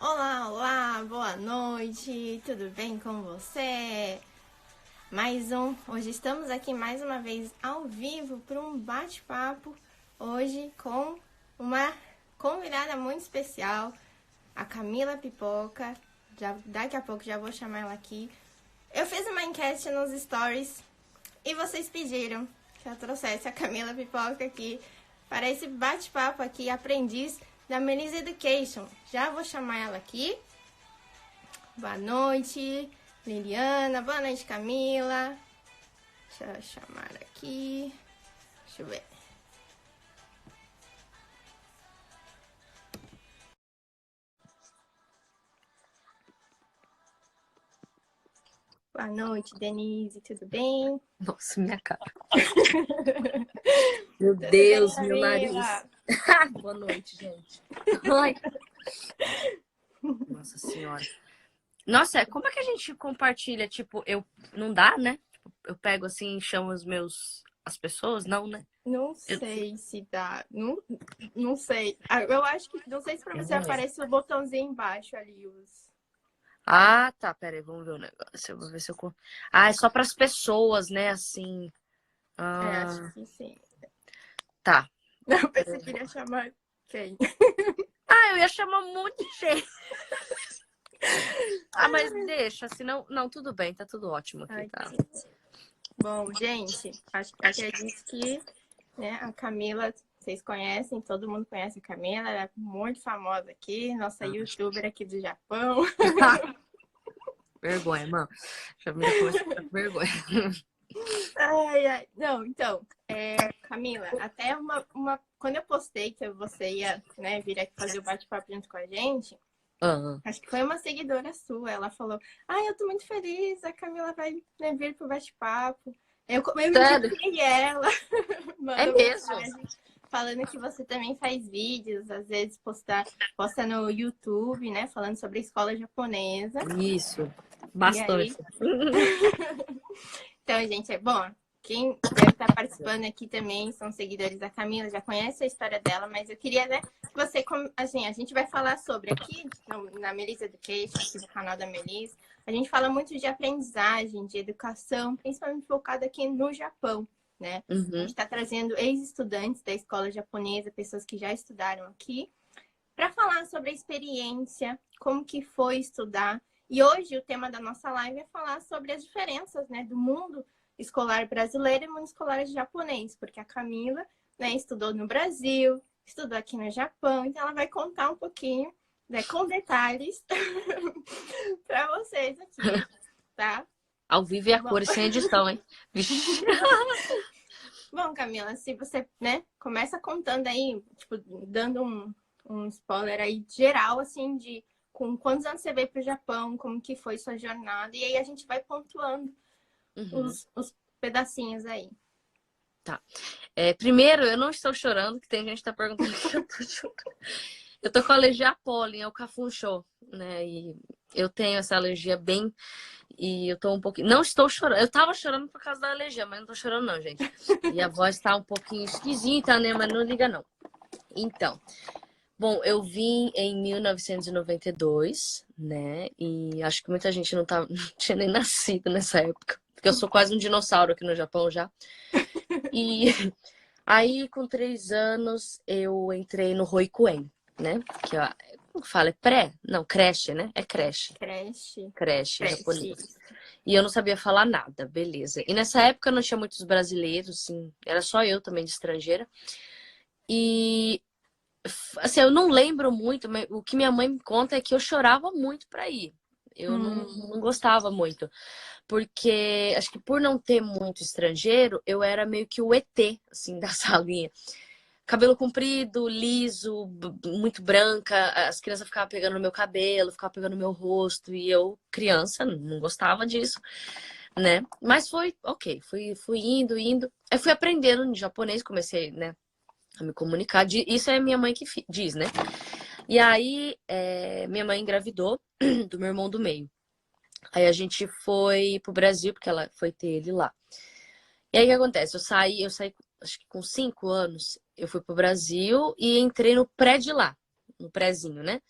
Olá, olá, boa noite, tudo bem com você? Hoje estamos aqui mais uma vez ao vivo para um bate-papo, hoje com uma convidada muito especial, a Camila Pipoca. Daqui a pouco já vou chamar ela aqui. Eu fiz uma enquete nos stories e vocês pediram que eu trouxesse a Camila Pipoca aqui para esse bate-papo aqui, aprendiz da Melissa Education. Já vou chamar ela aqui. Boa noite, Liliana. Boa noite, Camila. Deixa eu chamar aqui. Deixa eu ver. Boa noite, Denise. Tudo bem? Nossa, minha cara. Meu Tudo Deus, bem, meu nariz. Camila? Boa noite, gente. Ai. Nossa Senhora. Nossa, como é que a gente compartilha? Tipo, não dá, né? Tipo, eu pego assim e chamo as pessoas? Não, né? Não Eu, sei se dá. Não sei. Eu acho que. Não sei se pra eu você não lembro. aparece o botãozinho embaixo ali. Ah, tá. Pera aí, vamos ver o negócio. Eu vou ver se eu. Ah, é só para as pessoas, né? Assim. Acho Ah, que sim. tá. Não, pensei que queria chamar quem? Ah, eu ia chamar um monte de gente. Ah, mas deixa, senão. Não, tudo bem, tá tudo ótimo aqui, tá? Aqui. Bom, gente, acredito que, né, a Camila, vocês conhecem, todo mundo conhece a Camila, ela é muito famosa aqui, nossa youtuber aqui do Japão. Vergonha, mano. Já me começou a ficar com vergonha. Ai, ai. Não, então, Camila, até quando eu postei que você ia, né, vir aqui fazer o bate-papo junto com a gente, Ah, acho que foi uma seguidora sua. Ela falou: ai, eu tô muito feliz, a Camila vai, né, vir pro bate-papo. Eu sério? indiquei ela, É mandou mesmo? mensagem falando que você também faz vídeos, às vezes posta no YouTube, né, falando sobre a escola japonesa. Isso. E aí, Bastante. então, gente, é bom. Quem deve estar participando aqui também são seguidores da Camila, já conhece a história dela, mas eu queria, né, que você, assim, a gente vai falar sobre aqui, na Melissa Education, aqui no canal da Melissa, a gente fala muito de aprendizagem, de educação, principalmente focado aqui no Japão, né? A gente Uhum. está trazendo ex-estudantes da escola japonesa, pessoas que já estudaram aqui, para falar sobre a experiência, como que foi estudar. E hoje o tema da nossa live é falar sobre as diferenças, né, do mundo escolar brasileiro e mundo escolar japonês, porque a Camila, né, estudou no Brasil, estudou aqui no Japão, então ela vai contar um pouquinho, né, com detalhes para vocês aqui, tá? Ao vivo e a Bom, cores sem edição, hein? Vixe. bom, Camila, se você, né, começa contando aí, tipo, dando um spoiler aí geral, assim, de com quantos anos você veio para o Japão, como que foi sua jornada, e aí a gente vai pontuando Uhum. os pedacinhos aí. Tá. Primeiro, eu não estou chorando, que tem gente que tá perguntando se eu tô chorando. Eu tô com alergia a pólen, é o cafunchô, né? E eu tenho essa alergia bem. E eu tô um pouquinho. Não estou chorando. Eu tava chorando por causa da alergia, mas não tô chorando, não, gente. E a voz tá um pouquinho esquisita, né? Mas não liga, não. Então. Bom, eu vim em 1992, né? E acho que muita gente não tinha nem nascido nessa época. Porque eu sou quase um dinossauro aqui no Japão já. E aí, com 3 anos, eu entrei no Roikuen, né? Que ó, como fala? É pré? Não, creche, né? É creche. Creche, Creche creche. japonês. E eu não sabia falar nada, beleza. E nessa época não tinha muitos brasileiros, assim, era só eu também de estrangeira. E assim, eu não lembro muito, mas o que minha mãe me conta é que eu chorava muito pra ir. Eu não gostava muito, porque acho que por não ter muito estrangeiro, eu era meio que o ET, assim, da salinha. Cabelo comprido, liso, muito branca, as crianças ficavam pegando no meu cabelo, ficavam pegando no meu rosto, e eu, criança, não gostava disso, né? Mas foi ok, fui indo, indo. Aí fui aprendendo em japonês, comecei, né, a me comunicar. Isso é minha mãe que diz, né? E aí, minha mãe engravidou do meu irmão do meio. Aí a gente foi pro Brasil, porque ela foi ter ele lá. E aí o que acontece? Eu saí, acho que com 5 anos, eu fui pro Brasil e entrei no pré de lá, no prézinho, né?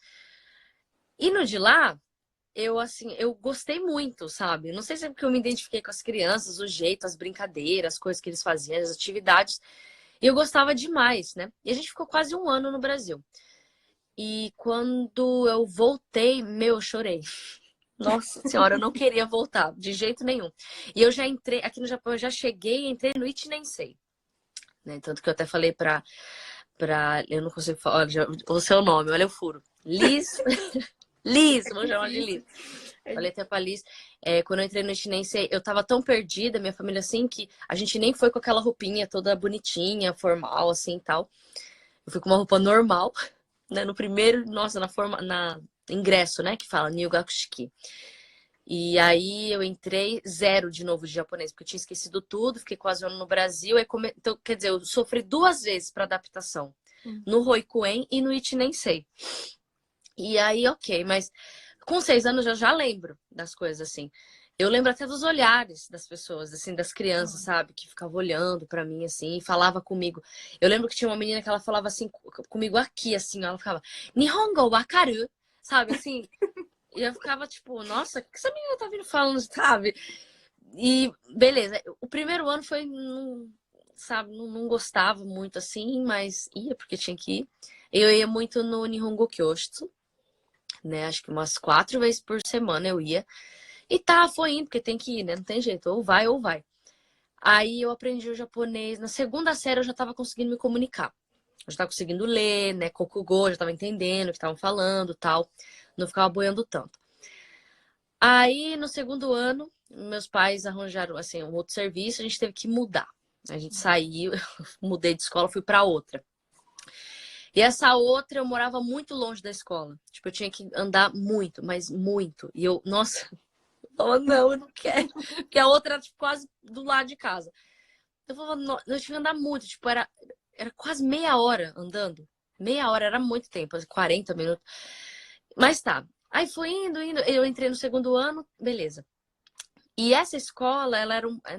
E no de lá, eu, assim, eu gostei muito, sabe? Não sei se é porque eu me identifiquei com as crianças, o jeito, as brincadeiras, as coisas que eles faziam, as atividades. E eu gostava demais, né? E a gente ficou quase um ano no Brasil. E quando eu voltei, meu, eu chorei. Nossa senhora, eu não queria voltar, de jeito nenhum. E eu já entrei, aqui no Japão, eu já cheguei e entrei no Ichinensei, né? Tanto que eu até falei eu não consigo falar, olha, o seu nome, olha o furo. Liz, Liz, vou chamar de Liz. Difícil. Falei até pra Liz, quando eu entrei no Ichinensei, eu tava tão perdida, minha família assim, que a gente nem foi com aquela roupinha toda bonitinha, formal, assim, e tal. Eu fui com uma roupa normal, né? No primeiro, nossa, na ingresso, né? Que fala Nyugakushiki. E aí eu entrei zero de novo de japonês, porque eu tinha esquecido tudo, fiquei quase um ano no Brasil. Então, quer dizer, eu sofri 2 vezes para adaptação. No Roikuen e no Ichinensei. E aí, ok, mas com 6 anos eu já lembro das coisas, assim. Eu lembro até dos olhares das pessoas, assim, das crianças, sabe? Que ficavam olhando pra mim, assim, e falava comigo. Eu lembro que tinha uma menina que ela falava assim, comigo aqui, assim, ó, ela ficava, Nihongo wakaru? Sabe, assim? E eu ficava tipo, nossa, o que essa menina tá vindo falando, sabe? E beleza, o primeiro ano foi, sabe, não gostava muito assim, mas ia porque tinha que ir. Eu ia muito no Nihongo Kyoshu, né? Acho que umas 4 vezes por semana eu ia. E tá, foi indo, porque tem que ir, né? Não tem jeito, ou vai ou vai. Aí eu aprendi o japonês. Na segunda série eu já tava conseguindo me comunicar. Eu já tava conseguindo ler, né? Kokugo, já tava entendendo o que estavam falando, tal. Não ficava boiando tanto. Aí, no segundo ano, meus pais arranjaram, assim, um outro serviço, a gente teve que mudar. A gente saiu, mudei de escola, fui para outra. E essa outra eu morava muito longe da escola. Tipo, eu tinha que andar muito, mas muito. E eu, nossa, eu falava, não, eu não quero. Porque a outra era tipo, quase do lado de casa. Eu falava, não, eu tinha que andar muito, tipo, era quase meia hora andando. Meia hora era muito tempo, 40 minutos. Mas tá. Aí foi indo. Eu entrei no segundo ano, beleza. E essa escola,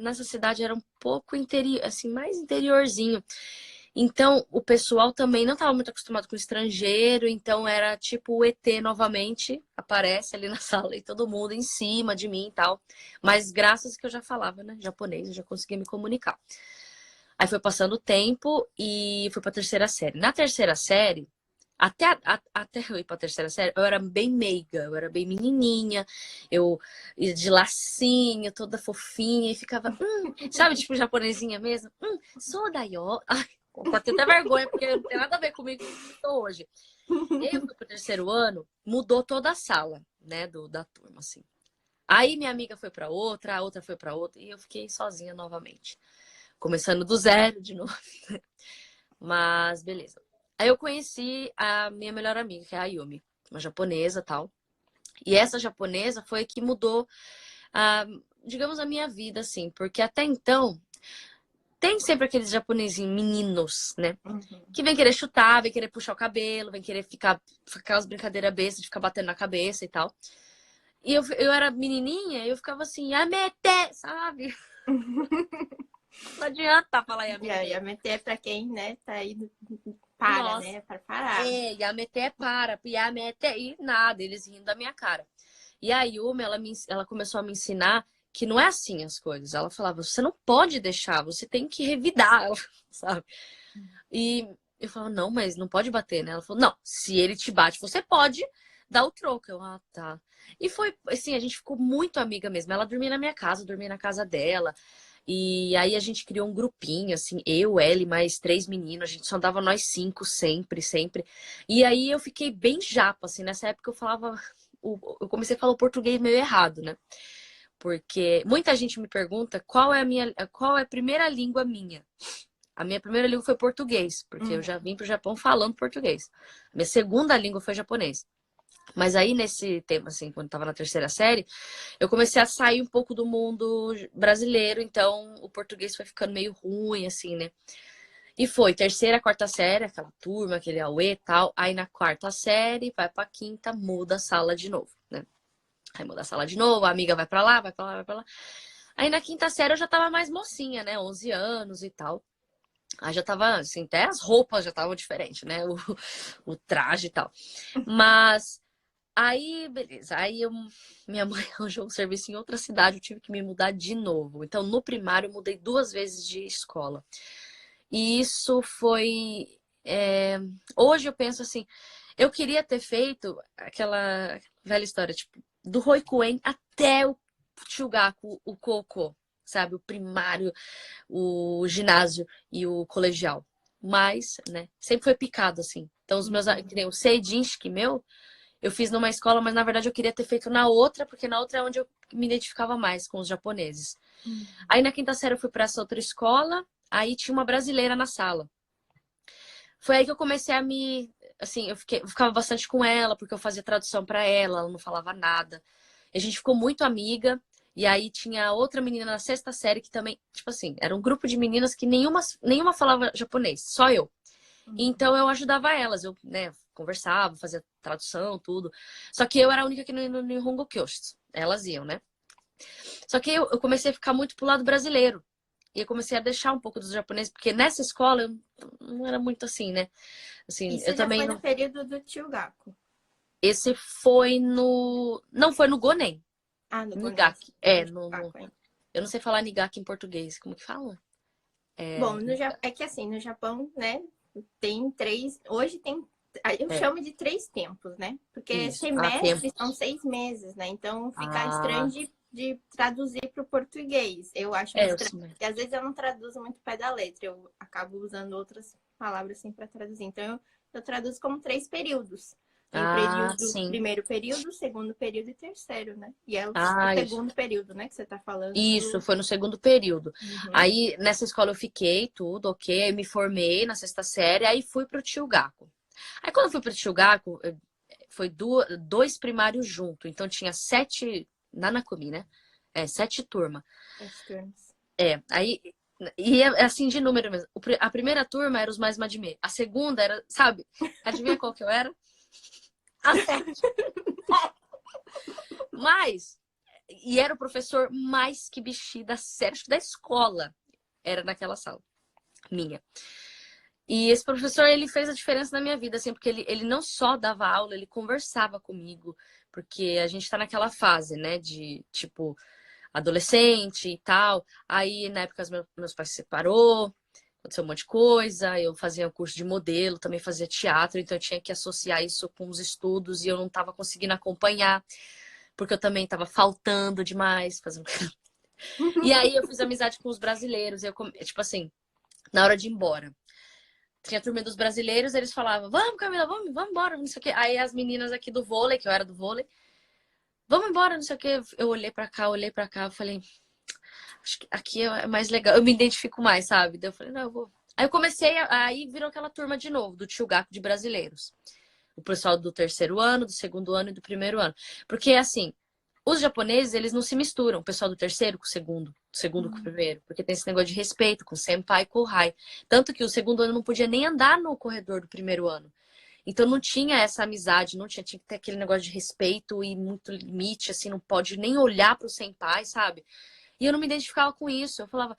nessa cidade era um pouco interior, assim, mais interiorzinho. Então, o pessoal também não estava muito acostumado com estrangeiro, então era tipo o ET novamente, aparece ali na sala e todo mundo em cima de mim e tal. Mas graças que eu já falava, né, japonês, eu já conseguia me comunicar. Aí foi passando o tempo e fui pra terceira série. Na terceira série, até eu ir pra terceira série, eu era bem meiga, eu era bem menininha, eu ia de lacinho, toda fofinha, e ficava, sabe, tipo japonesinha mesmo? Sou da yo. Ai, pode ter até vergonha, porque não tem nada a ver comigo que eu sou hoje. E aí eu fui pro terceiro ano, mudou toda a sala, né, da turma, assim. Aí minha amiga foi pra outra, a outra foi pra outra, e eu fiquei sozinha novamente. Começando do zero de novo. Mas beleza. Aí eu conheci a minha melhor amiga, que é a Yumi, uma japonesa e tal. E essa japonesa foi que mudou, digamos, a minha vida, assim. Porque até então, tem sempre aqueles japonesinhos meninos, né? Que vem querer chutar, vem querer puxar o cabelo, vem querer ficar aquelas brincadeiras bestas de ficar batendo na cabeça e tal. E eu era menininha e eu ficava assim, Yamete, sabe? Não adianta falar Yamete. Yamete é pra quem, né, tá aí, para, Nossa. né, para parar. Yamete é para, Yamete e nada, eles rindo da minha cara. E a Yumi, ela começou a me ensinar que não é assim as coisas. Ela falava, você não pode deixar, você tem que revidar, sabe? E eu falava, não, mas não pode bater, né? Ela falou, não, se ele te bate, você pode dar o troco. Eu, tá. E foi, assim, a gente ficou muito amiga mesmo. Ela dormia na minha casa, eu dormia na casa dela. E aí a gente criou um grupinho, assim, eu, ela e mais 3 meninos, a gente só andava nós 5 sempre, sempre. E aí eu fiquei bem japa, assim, nessa época eu falava, eu comecei a falar o português meio errado, né? Porque muita gente me pergunta qual é a primeira língua minha. A minha primeira língua foi português, porque eu já vim pro Japão falando português. A minha segunda língua foi japonês. Mas aí, nesse tempo, assim, quando eu tava na terceira série, eu comecei a sair um pouco do mundo brasileiro, então o português foi ficando meio ruim, assim, né? E foi terceira, quarta série, aquela turma, aquele auê e tal. Aí na quarta série, vai pra quinta, muda a sala de novo, né? Aí muda a sala de novo, a amiga vai pra lá, vai pra lá, vai pra lá. Aí na quinta série eu já tava mais mocinha, né? 11 anos e tal. Aí já tava, assim, até as roupas já estavam diferentes, né? O traje e tal. Mas Aí, beleza. Minha mãe arranjou um serviço em outra cidade, eu tive que me mudar de novo. Então, no primário, eu mudei 2 vezes de escola. E isso foi. Hoje eu penso assim, eu queria ter feito aquela velha história, tipo, do Roikuen até o Chugaku, o Koko, sabe? O primário, o ginásio e o colegial. Mas, né, sempre foi picado, assim. Então, que nem o Seijinski meu, eu fiz numa escola, mas na verdade eu queria ter feito na outra, porque na outra é onde eu me identificava mais com os japoneses. Aí na quinta série eu fui para essa outra escola, aí tinha uma brasileira na sala. Foi aí que eu comecei a me, assim, eu ficava bastante com ela, porque eu fazia tradução para ela, ela não falava nada. E a gente ficou muito amiga. E aí tinha outra menina na sexta série que também, tipo assim, era um grupo de meninas que nenhuma falava japonês, só eu. Então eu ajudava elas, eu, né, conversava, fazia tradução, tudo. Só que eu era a única que no Nihongo Kyoshu. Elas iam, né? Só que eu comecei a ficar muito pro lado brasileiro. E eu comecei a deixar um pouco dos japoneses, porque nessa escola eu não era muito assim, né? Assim, Isso eu já também foi no não. período do Chugaku. Esse foi no. Não, foi no Gonen. Ah, no Gonense. Nigaki. Foi no No. Chugaku, hein? Eu não sei falar Nigaki em português. Como que fala? Bom, é que assim, no Japão, né, tem três. Hoje tem. Eu É, chamo de 3 tempos, né? Porque isso. Ah, semestres são tempos. 6 meses, né? Então fica estranho Ah, de traduzir para o português. Eu acho meio eu estranho. sei. Porque às vezes eu não traduzo muito pé da letra, eu acabo usando outras palavras assim para traduzir. Então eu traduzo como 3 períodos. Tem o Ah, período, sim. primeiro período, segundo período e terceiro, né? E é o Ah, isso. segundo período, né? Que você está falando Isso, do. foi no segundo período. Uhum. Aí, nessa escola eu fiquei, tudo, ok. Aí me formei na sexta série, aí fui pro Tiogaku. Aí quando eu fui pro Tiogaku, foi 2 primários junto. Então tinha 7, Nanakumi, né? 7 turmas. 7 turmas. Aí, e é assim de número mesmo. A primeira turma era os mais madimê. A segunda era, sabe? Adivinha qual que eu era? A 7. Mas, e era o professor mais que bichi da série, acho que da escola. Era naquela sala, minha. E esse professor, ele fez a diferença na minha vida, assim, porque ele não só dava aula, ele conversava comigo, porque a gente tá naquela fase, né, de, tipo, adolescente e tal. Aí, na época, meus pais se separou, aconteceu um monte de coisa, eu fazia um curso de modelo, também fazia teatro, então eu tinha que associar isso com os estudos e eu não tava conseguindo acompanhar, porque eu também tava faltando demais, fazendo... E aí eu fiz amizade com os brasileiros, tipo assim, na hora de ir embora. Tinha a turma dos brasileiros, eles falavam, vamos, Camila, vamos embora, não sei o quê. Aí as meninas aqui do vôlei, que eu era do vôlei, vamos embora, não sei o quê. Eu olhei pra cá, eu falei, acho que aqui é mais legal, eu me identifico mais, sabe? Daí eu falei, não, eu vou. Aí eu comecei, aí virou aquela turma de novo, do Tchugaku de brasileiros. O pessoal do terceiro ano, do segundo ano e do primeiro ano. Porque, assim, os japoneses, eles não se misturam, o pessoal do terceiro com o segundo com o primeiro, porque tem esse negócio de respeito com senpai e kohai. Tanto que o segundo ano não podia nem andar no corredor do primeiro ano. Então não tinha essa amizade, tinha que ter aquele negócio de respeito e muito limite, assim, não pode nem olhar pro senpai, sabe? E eu não me identificava com isso. Eu falava,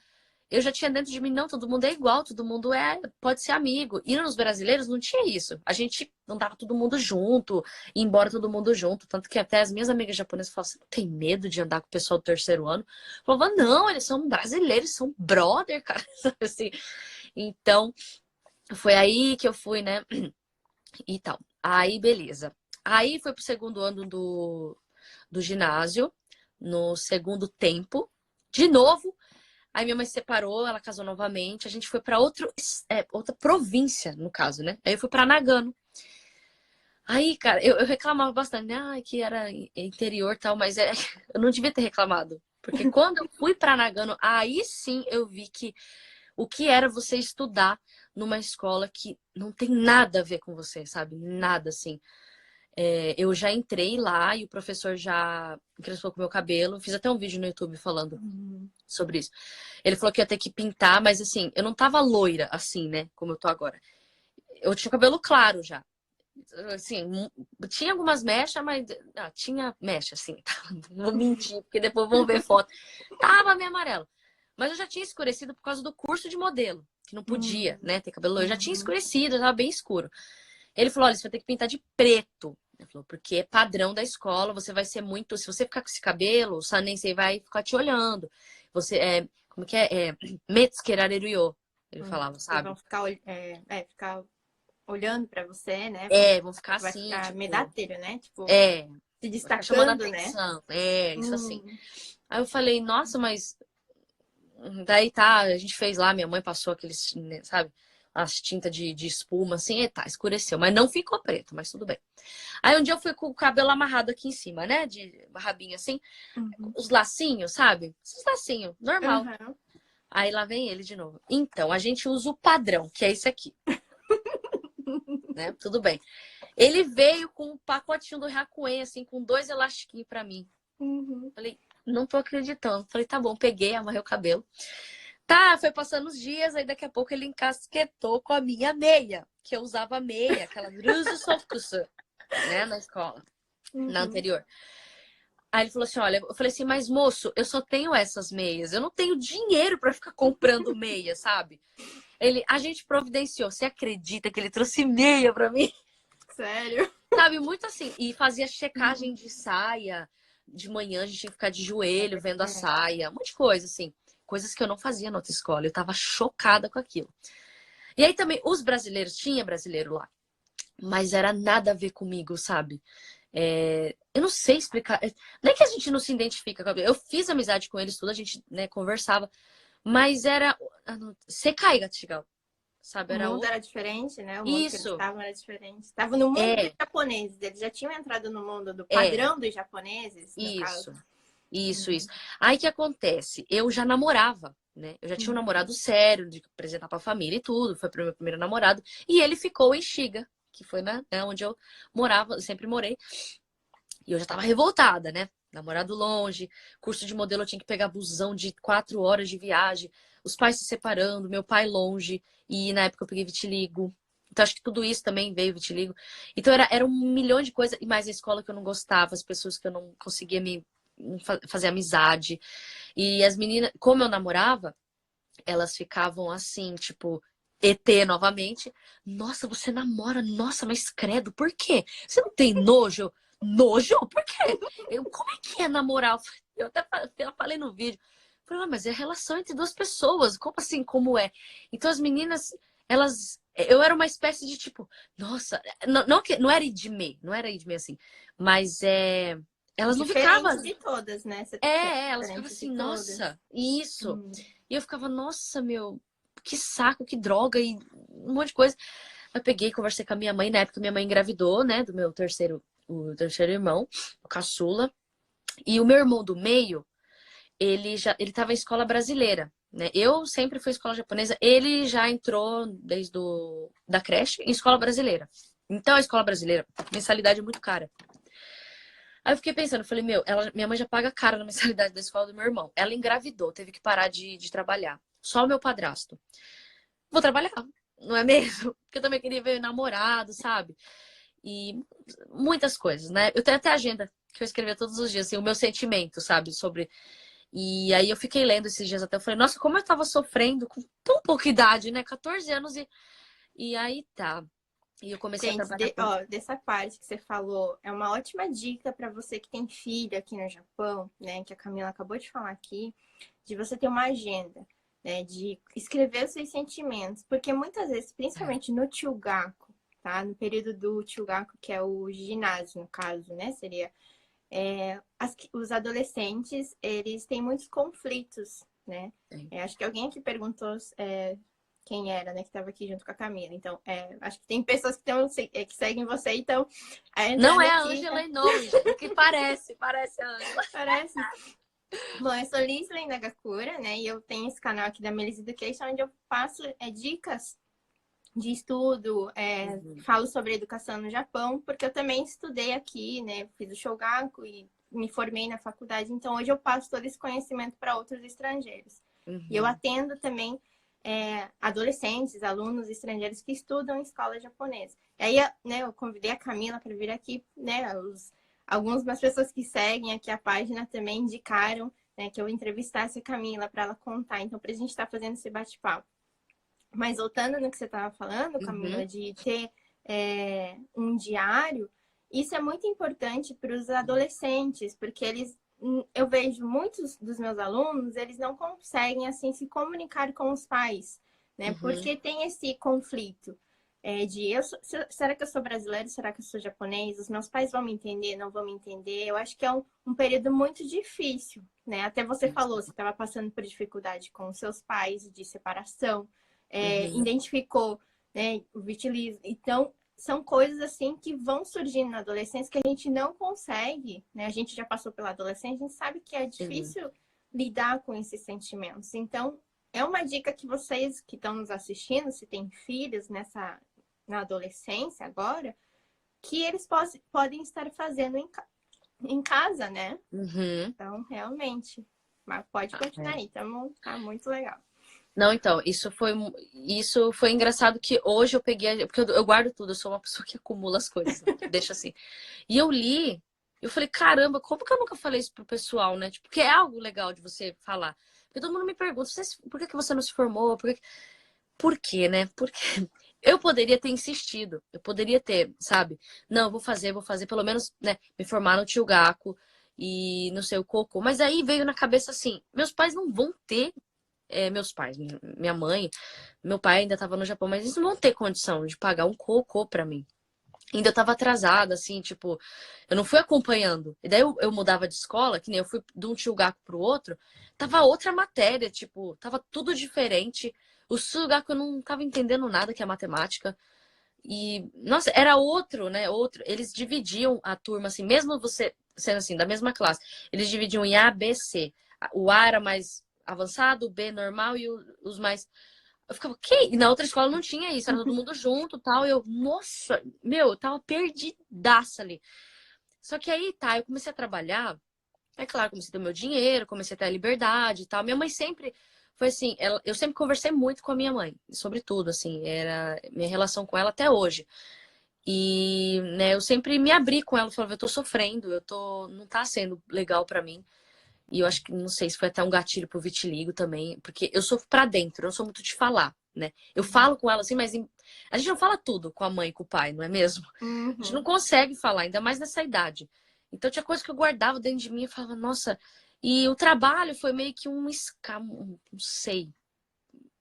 eu já tinha dentro de mim, não, todo mundo é igual, todo mundo pode ser amigo. E nos brasileiros não tinha isso. A gente andava todo mundo junto, ia embora todo mundo junto. Tanto que até as minhas amigas japonesas falavam, você não tem medo de andar com o pessoal do terceiro ano? Eu falava, não, eles são brasileiros, são brother, cara. Sabe assim? Então, foi aí que eu fui, né? E tal. Aí, beleza. Aí foi pro segundo ano do ginásio, no segundo tempo. De novo, aí minha mãe se separou, ela casou novamente. A gente foi para outra província, no caso, né? Aí eu fui para Nagano. Aí, cara, eu reclamava bastante, né? Ah, que era interior e tal, mas eu não devia ter reclamado. Porque quando eu fui para Nagano, aí sim eu vi que o que era você estudar numa escola que não tem nada a ver com você, sabe? Nada assim. Eu já entrei lá e o professor já encrespou com o meu cabelo. Fiz até um vídeo no YouTube falando sobre isso. Ele falou que ia ter que pintar, mas assim, eu não tava loira assim, né? Como eu tô agora. Eu tinha o cabelo claro já. Assim, tinha algumas mechas, mas tinha mecha, assim. Não vou mentir, porque depois vão ver foto. Tava meio amarelo. Mas eu já tinha escurecido por causa do curso de modelo, que não podia, né, ter cabelo loiro. Eu já tinha escurecido, já tava bem escuro. Ele falou, olha, você vai ter que pintar de preto. Ele falou, porque é padrão da escola, você vai ser muito... Se você ficar com esse cabelo, o Sanensei vai ficar te olhando. Você é... Como que é? Metsukerareryo, ele falava, Vocês vão sabe? ficar, ficar olhando pra você, né? Vão ficar Vai assim, ficar tipo... medateiro, né? Tipo, É, se vai ficar chamando a destacando, né? atenção. Isso assim. Hum, Aí eu falei, nossa, mas... Daí tá, a gente fez lá, minha mãe passou aqueles, né, sabe? As tintas de espuma, assim, e tá, escureceu. Mas não ficou preto, mas tudo bem. Aí um dia eu fui com o cabelo amarrado aqui em cima, né? De rabinho assim. uhum, Os lacinhos, sabe? Esses lacinhos, normal. uhum. Aí lá vem ele de novo. Então, a gente usa o padrão, que é esse aqui, né? Tudo bem. Ele veio com um pacotinho do Hakuen, assim, com 2 elastiquinhos pra mim. Uhum. Falei, não tô acreditando. Falei, tá bom, peguei, amarrei o cabelo. Tá, foi passando os dias, aí daqui a pouco ele encasquetou com a minha meia, que eu usava meia, aquela Druso Sofkusu, né, na escola, na Uhum. anterior. Aí ele falou assim, olha, eu falei assim, mas moço, eu só tenho essas meias, eu não tenho dinheiro pra ficar comprando meia, sabe? A gente providenciou, você acredita que ele trouxe meia pra mim? Sério? Sabe, muito assim, e fazia checagem Uhum. de saia, de manhã a gente tinha que ficar de joelho vendo a É. saia, um monte de coisa, assim. Coisas que eu não fazia na outra escola, eu tava chocada com aquilo. E aí também, os brasileiros, tinha brasileiro lá, mas era nada a ver comigo, sabe? Eu não sei explicar. Não é que a gente não se identifica com a... Eu fiz amizade com eles, tudo, a gente, né, conversava, mas era. Sekai Gatigal, sabe? O Era mundo outro. era diferente, né? O mundo que eles Isso, estavam era diferente. Estavam no mundo dos é, japoneses. Eles já tinham entrado no mundo do é, padrão dos japoneses, no caso. isso, isso, Uhum. isso. Aí que acontece? Eu já namorava, né? Eu já tinha um Uhum. namorado sério, de apresentar pra família e tudo, foi pro meu primeiro namorado, e ele ficou em Shiga, que foi, né, onde eu morava, eu sempre morei. E eu já tava revoltada, né? Namorado longe, curso de modelo eu tinha que pegar busão de 4 horas de viagem, os pais se separando, meu pai longe, e na época eu peguei vitiligo. Então acho que tudo isso também veio vitiligo. Então era um milhão de coisas, e mais a escola que eu não gostava, as pessoas que eu não conseguia me fazer amizade. E as meninas, como eu namorava, elas ficavam assim, tipo, ET novamente. Nossa, você namora? Nossa, mas credo, por quê? Você não tem nojo? Nojo? Por quê? Como é que é namorar? Eu até falei no vídeo. Falei, mas é a relação entre duas pessoas. Como assim, como é? Então as meninas, elas... Eu era uma espécie de tipo, nossa, não era Idime, não era Idime assim, mas elas não ficavam. Diferente de todas, né? Você é Elas ficavam diferente de assim, todas. nossa, isso. Hum. E eu ficava, nossa, meu, que saco, que droga, e um monte de coisa. Eu peguei, conversei com a minha mãe, na época minha mãe engravidou, né, do meu o terceiro irmão, o caçula. E o meu irmão do meio, ele tava em escola brasileira, né? Eu sempre fui em escola japonesa, ele já entrou desde da creche em escola brasileira. Então a escola brasileira, mensalidade é muito cara. Aí eu fiquei pensando, falei, meu, minha mãe já paga caro na mensalidade da escola do meu irmão. Ela engravidou, teve que parar de trabalhar. Só o meu padrasto. Vou trabalhar, não é mesmo? Porque eu também queria ver namorado, sabe? E muitas coisas, né? Eu tenho até agenda que eu escrevia todos os dias, assim, o meu sentimento, sabe? Sobre. E aí eu fiquei lendo esses dias até. Eu falei, nossa, como eu tava sofrendo com tão pouca idade, né? 14 anos e aí tá. E eu comecei a Gente, trabalhar com. dessa parte que você falou, é uma ótima dica para você que tem filho aqui no Japão, né? Que a Camila acabou de falar aqui, de você ter uma agenda, né? De escrever os seus sentimentos, porque muitas vezes, principalmente no Chugaku, tá? No período do Chugaku, que é o ginásio, no caso, né? Seria os adolescentes, eles têm muitos conflitos, né? Acho que alguém aqui perguntou quem era, né, que estava aqui junto com a Camila. Então, acho que tem pessoas que seguem você, então, a Não entrada é a aqui Angela Inoue, que parece a Angela. parece. Bom, eu sou Liz Nagakura, né, e eu tenho esse canal aqui da Melis Education, onde eu passo dicas de estudo, Uhum. falo sobre educação no Japão, porque eu também estudei aqui, né? Fiz o Shogaku e me formei na faculdade, então hoje eu passo todo esse conhecimento para outros estrangeiros. E eu Uhum. atendo também adolescentes, alunos estrangeiros que estudam em escola japonesa. E aí, né, eu convidei a Camila para vir aqui, né? Algumas das pessoas que seguem aqui a página também indicaram, né, que eu entrevistasse a Camila para ela contar. Então, para a gente estar fazendo esse bate-papo. Mas voltando no que você estava falando, Camila, Uhum. de ter um diário, isso é muito importante para os adolescentes, porque eu vejo muitos dos meus alunos, eles não conseguem assim se comunicar com os pais, né? Uhum. Porque tem esse conflito de será que eu sou brasileiro? Será que eu sou japonês? Os meus pais vão me entender? Não vão me entender? Eu acho que é um período muito difícil, né? Até você falou, você estava passando por dificuldade com os seus pais de separação, Uhum. identificou, né, o vitiligo. Então, são coisas assim que vão surgindo na adolescência que a gente não consegue, né? A gente já passou pela adolescência, a gente sabe que é Uhum. difícil lidar com esses sentimentos. Então, é uma dica que vocês que estão nos assistindo, se têm filhos na adolescência agora, que eles podem estar fazendo em casa, né? Uhum. Então, realmente. Mas pode Ah, continuar é. aí, tá muito legal. Não, então, isso foi engraçado que hoje eu peguei, porque eu guardo tudo, eu sou uma pessoa que acumula as coisas, deixa assim. E eu li, eu falei, caramba, como que eu nunca falei isso pro pessoal, né? Tipo, porque é algo legal de você falar. Porque todo mundo me pergunta, por que que você não se formou? Por quê, né? Porque eu poderia ter insistido, eu poderia ter, sabe? Não, eu vou fazer, pelo menos, né, me formar no Tio Gaku e não sei o Coco. Mas aí veio na cabeça assim, meus pais não vão ter, meus pais, minha mãe, meu pai ainda tava no Japão, mas eles não vão ter condição de pagar um Coco pra mim. Ainda eu tava atrasada, assim, tipo, eu não fui acompanhando. E daí eu mudava de escola, que nem eu fui de um Tio Gaku pro outro, tava outra matéria, tipo, tava tudo diferente. O Sugaku eu não tava entendendo nada que é matemática. E, nossa, era outro, né? Outro. Eles dividiam a turma, assim, mesmo você sendo assim, da mesma classe, eles dividiam em A, B, C. O A era mais avançado, o B normal e os mais. Eu ficava, que? E na outra escola não tinha isso, era todo mundo junto tal. E eu, nossa, meu, eu tava perdidaça ali. Só que aí, tá, eu comecei a trabalhar. É claro, comecei a ter meu dinheiro, comecei a ter a liberdade e tal. Minha mãe sempre foi assim, eu sempre conversei muito com a minha mãe, sobre tudo, assim, era minha relação com ela até hoje. E, né, eu sempre me abri com ela, falava, eu tô sofrendo, não tá sendo legal pra mim. E eu acho que, não sei se foi até um gatilho pro vitiligo também, porque eu sou pra dentro, eu não sou muito de falar, né? Eu falo com ela assim, mas a gente não fala tudo com a mãe e com o pai, não é mesmo? A gente não Uhum. consegue falar, ainda mais nessa idade. Então tinha coisa que eu guardava dentro de mim e falava, nossa. E o trabalho foi meio que um escape, não sei.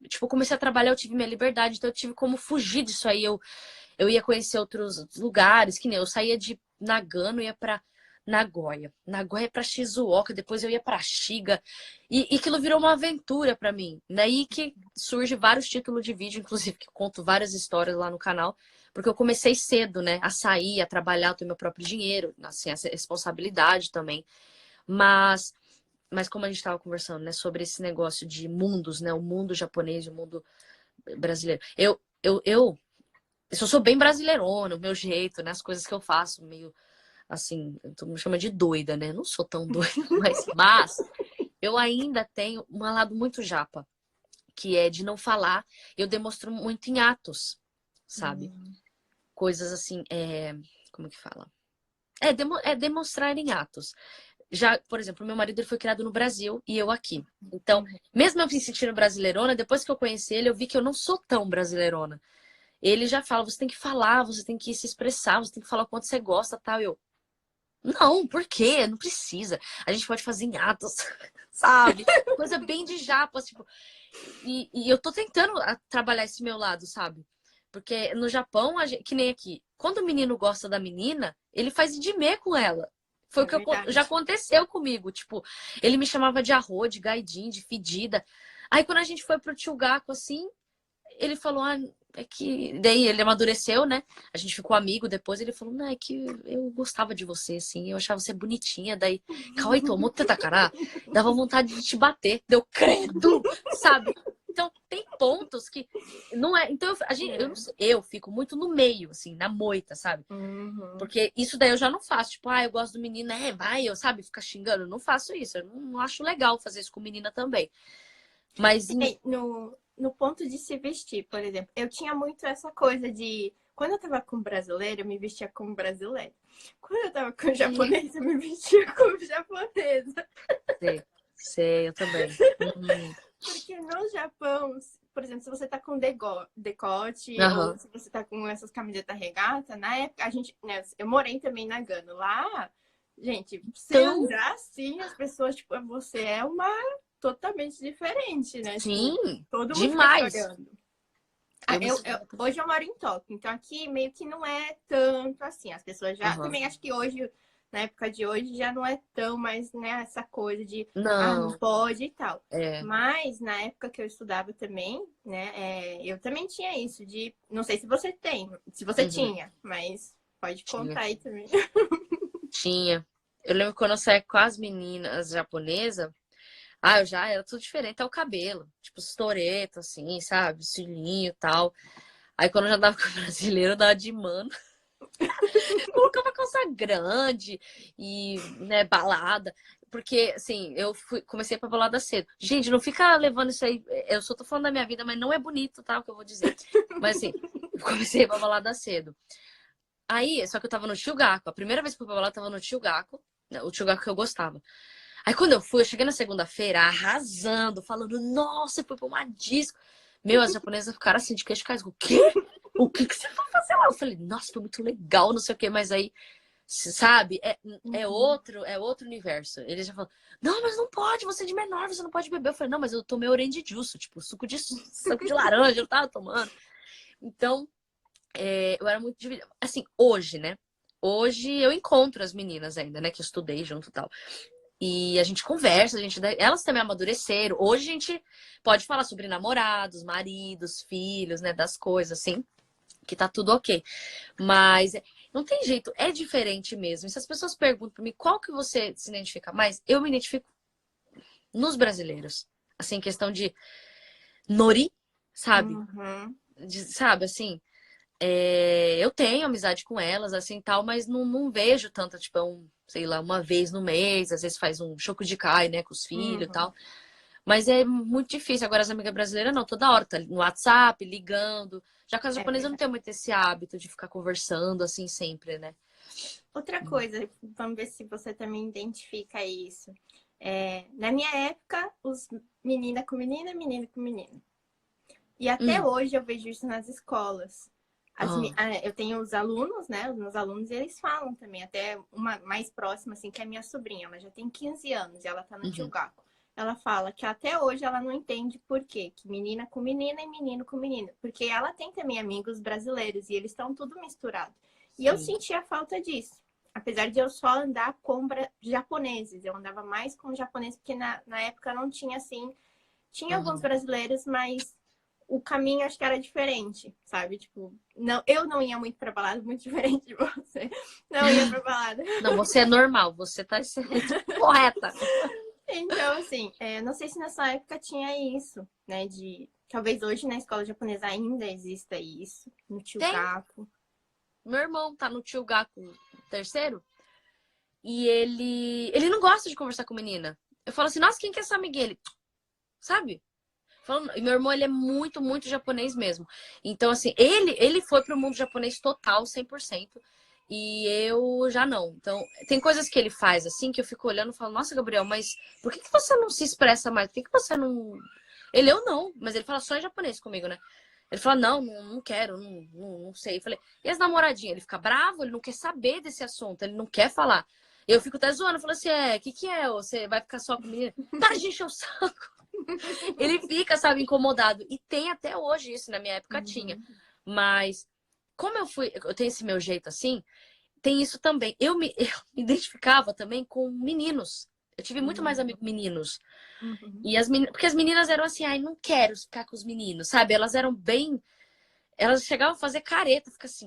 Tipo, eu comecei a trabalhar, eu tive minha liberdade, então eu tive como fugir disso aí. Eu ia conhecer outros lugares, que nem eu saía de Nagano e ia pra Nagoya. Nagoya pra Shizuoka, depois eu ia pra Shiga. E aquilo virou uma aventura pra mim. Daí que surge vários títulos de vídeo, inclusive, que eu conto várias histórias lá no canal. Porque eu comecei cedo, né? A sair, a trabalhar, a ter meu próprio dinheiro, assim, essa responsabilidade também. Mas, mas como a gente estava conversando, né, sobre esse negócio de mundos, né? O mundo japonês e o mundo brasileiro. Eu sou bem brasileirona, o meu jeito, né? As coisas que eu faço, meio assim, todo mundo me chama de doida, né? Eu não sou tão doida, mas eu ainda tenho um lado muito japa, que é de não falar. Eu demonstro muito em atos, sabe? Uhum. Coisas assim, como que fala? É demonstrar em atos. Já, por exemplo, meu marido ele foi criado no Brasil e eu aqui. Então, Uhum. mesmo eu me sentindo brasileirona, depois que eu conheci ele, eu vi que eu não sou tão brasileirona. Ele já fala, você tem que falar, você tem que se expressar, você tem que falar o quanto você gosta, tal. Eu, não, por quê? Não precisa. A gente pode fazer em atos, sabe? Coisa bem de japa, tipo. E eu tô tentando trabalhar esse meu lado, sabe? Porque no Japão, que nem aqui, quando o menino gosta da menina, ele faz idime com ela. Foi o É que já verdade. aconteceu comigo. Tipo, ele me chamava de arro, de gaidin, de fedida. Aí quando a gente foi pro Tchugaku, assim, ele falou, é que. Daí ele amadureceu, né? A gente ficou amigo depois. Ele falou, não, é que eu gostava de você, assim. Eu achava você bonitinha. Daí, Kawaii motte takara, dava vontade de te bater. Deu credo, sabe? Então, tem pontos que. Não é. Então, eu, não É. sei, eu fico muito no meio, assim, na moita, sabe? Uhum. Porque isso daí eu já não faço. Tipo, eu gosto do menino, vai, eu, sabe, ficar xingando. Eu não faço isso. Eu não acho legal fazer isso com menina também. Mas No ponto de se vestir, por exemplo, eu tinha muito essa coisa de. Quando eu tava com brasileiro, eu me vestia como brasileiro. Quando eu tava com japonês, eu me vestia como japonesa. sei, sei, eu também. Porque no Japão, por exemplo, se você tá com decote ou Aham. se você tá com essas camisetas regata, na época a gente, né, eu morei também na Gana. Lá, gente, você Então, andar assim, as pessoas, tipo, você é uma totalmente diferente, né? Tipo, sim, todo mundo fica te demais. olhando. Eu me sinto. Hoje eu moro em Tóquio, então aqui meio que não é tanto assim. As pessoas já. Aham. Também acho que hoje, na época de hoje, já não é tão mais, né, essa coisa de, não Não, pode e tal. é. Mas na época que eu estudava também, né, eu também tinha isso de. Não sei se você tem, se você Uhum, tinha, mas pode tinha. contar aí também. Tinha. Eu lembro quando eu saía com as meninas japonesas, eu já era tudo diferente, até o cabelo. Tipo, estoreto, assim, sabe? Cílinho e tal. Aí quando eu já dava com o brasileiro, eu dava de mano. Colocava calça grande e, né, balada. Porque, assim, comecei pra balada cedo. Gente, não fica levando isso aí. Eu só tô falando da minha vida, mas não é bonito, tá? O que eu vou dizer. Mas, assim, eu comecei pra balada cedo. Aí, só que eu tava no Tchugaco. A primeira vez que eu fui pra balada, eu tava no Tchugaco. O Tchugaco que eu gostava. Aí, quando eu cheguei na segunda-feira arrasando, falando, nossa, eu fui pra uma disco. Meu, as japonesas ficaram assim, de queixo caído. O quê? O que que você foi fazer lá? Eu falei, nossa, foi muito legal, não sei o quê. Mas aí, sabe, Uhum. é outro universo. Eles já falam, não, mas não pode, você é de menor, você não pode beber. Eu falei, não, mas eu tomei orange juice, tipo, suco de laranja, eu tava tomando. Então, eu era muito dividida. Assim, hoje, né? Hoje eu encontro as meninas ainda, né? Que eu estudei junto e tal. E a gente conversa, elas também amadureceram. Hoje a gente pode falar sobre namorados, maridos, filhos, né? Das coisas, assim, que tá tudo ok. Mas não tem jeito, é diferente mesmo. E se as pessoas perguntam pra mim qual que você se identifica mais, eu me identifico nos brasileiros. Assim, questão de nori, sabe? Uhum. Sabe, assim, eu tenho amizade com elas, assim, tal, mas não vejo tanto, tipo, sei lá, uma vez no mês, às vezes faz um choco de cai, né, com os filhos e Uhum. tal. Mas é muito difícil. Agora, as amigas brasileiras, não, toda hora, tá no WhatsApp, ligando. Já com as É japonesas, eu não verdade. tenho muito esse hábito de ficar conversando, assim, sempre, né? Outra coisa, vamos ver se você também identifica isso. Na minha época, os menina com menina, menino com menino. E até Hum. hoje eu vejo isso nas escolas. Ah. Eu tenho os alunos, né? Os meus alunos, e eles falam também, até uma mais próxima, assim, que é a minha sobrinha. Ela já tem 15 anos e ela tá no Uhum. Tiogaku. Ela fala que até hoje ela não entende por quê, que menina com menina e menino com menino. Porque ela tem também amigos brasileiros e eles estão tudo misturado. E eu Sim. sentia falta disso. Apesar de eu só andar com japoneses, eu andava mais com japoneses, porque na época não tinha assim. Tinha alguns Uhum. brasileiros, mas o caminho acho que era diferente, sabe? Tipo, não, eu não ia muito pra balada, muito diferente de você. Não ia pra balada. Não, você é normal, você tá sendo correta. Então, assim, não sei se nessa época tinha isso, né? Talvez hoje na escola japonesa ainda exista isso, no Tem. Chugaku. Meu irmão tá no tio Gaku terceiro e ele não gosta de conversar com menina. Eu falo assim, nossa, quem que é essa amiguinha? Ele, sabe? E meu irmão, ele é muito, muito japonês mesmo. Então, assim, ele foi pro mundo japonês total, 100%. E eu já não. Então, tem coisas que ele faz, assim, que eu fico olhando e falo, nossa, Gabriel, mas por que que você não se expressa mais? Por que que você não... eu não, mas ele fala só em japonês comigo, né? Ele fala, não quero, não sei. Eu falei, e as namoradinhas? Ele fica bravo, ele não quer saber desse assunto, ele não quer falar. Eu fico até zoando, eu falo assim, o que que é? Você vai ficar só com menina? Para de encher o saco. Ele fica, sabe, incomodado. E tem até hoje isso, na minha época tinha. Uhum. Mas, como eu tenho esse meu jeito assim, tem isso também. Eu me identificava também com meninos. Eu tive muito mais amigos meninos. Uhum. E porque as meninas eram assim, ai, não quero ficar com os meninos, sabe? Elas eram bem. Elas chegavam a fazer careta, fica assim,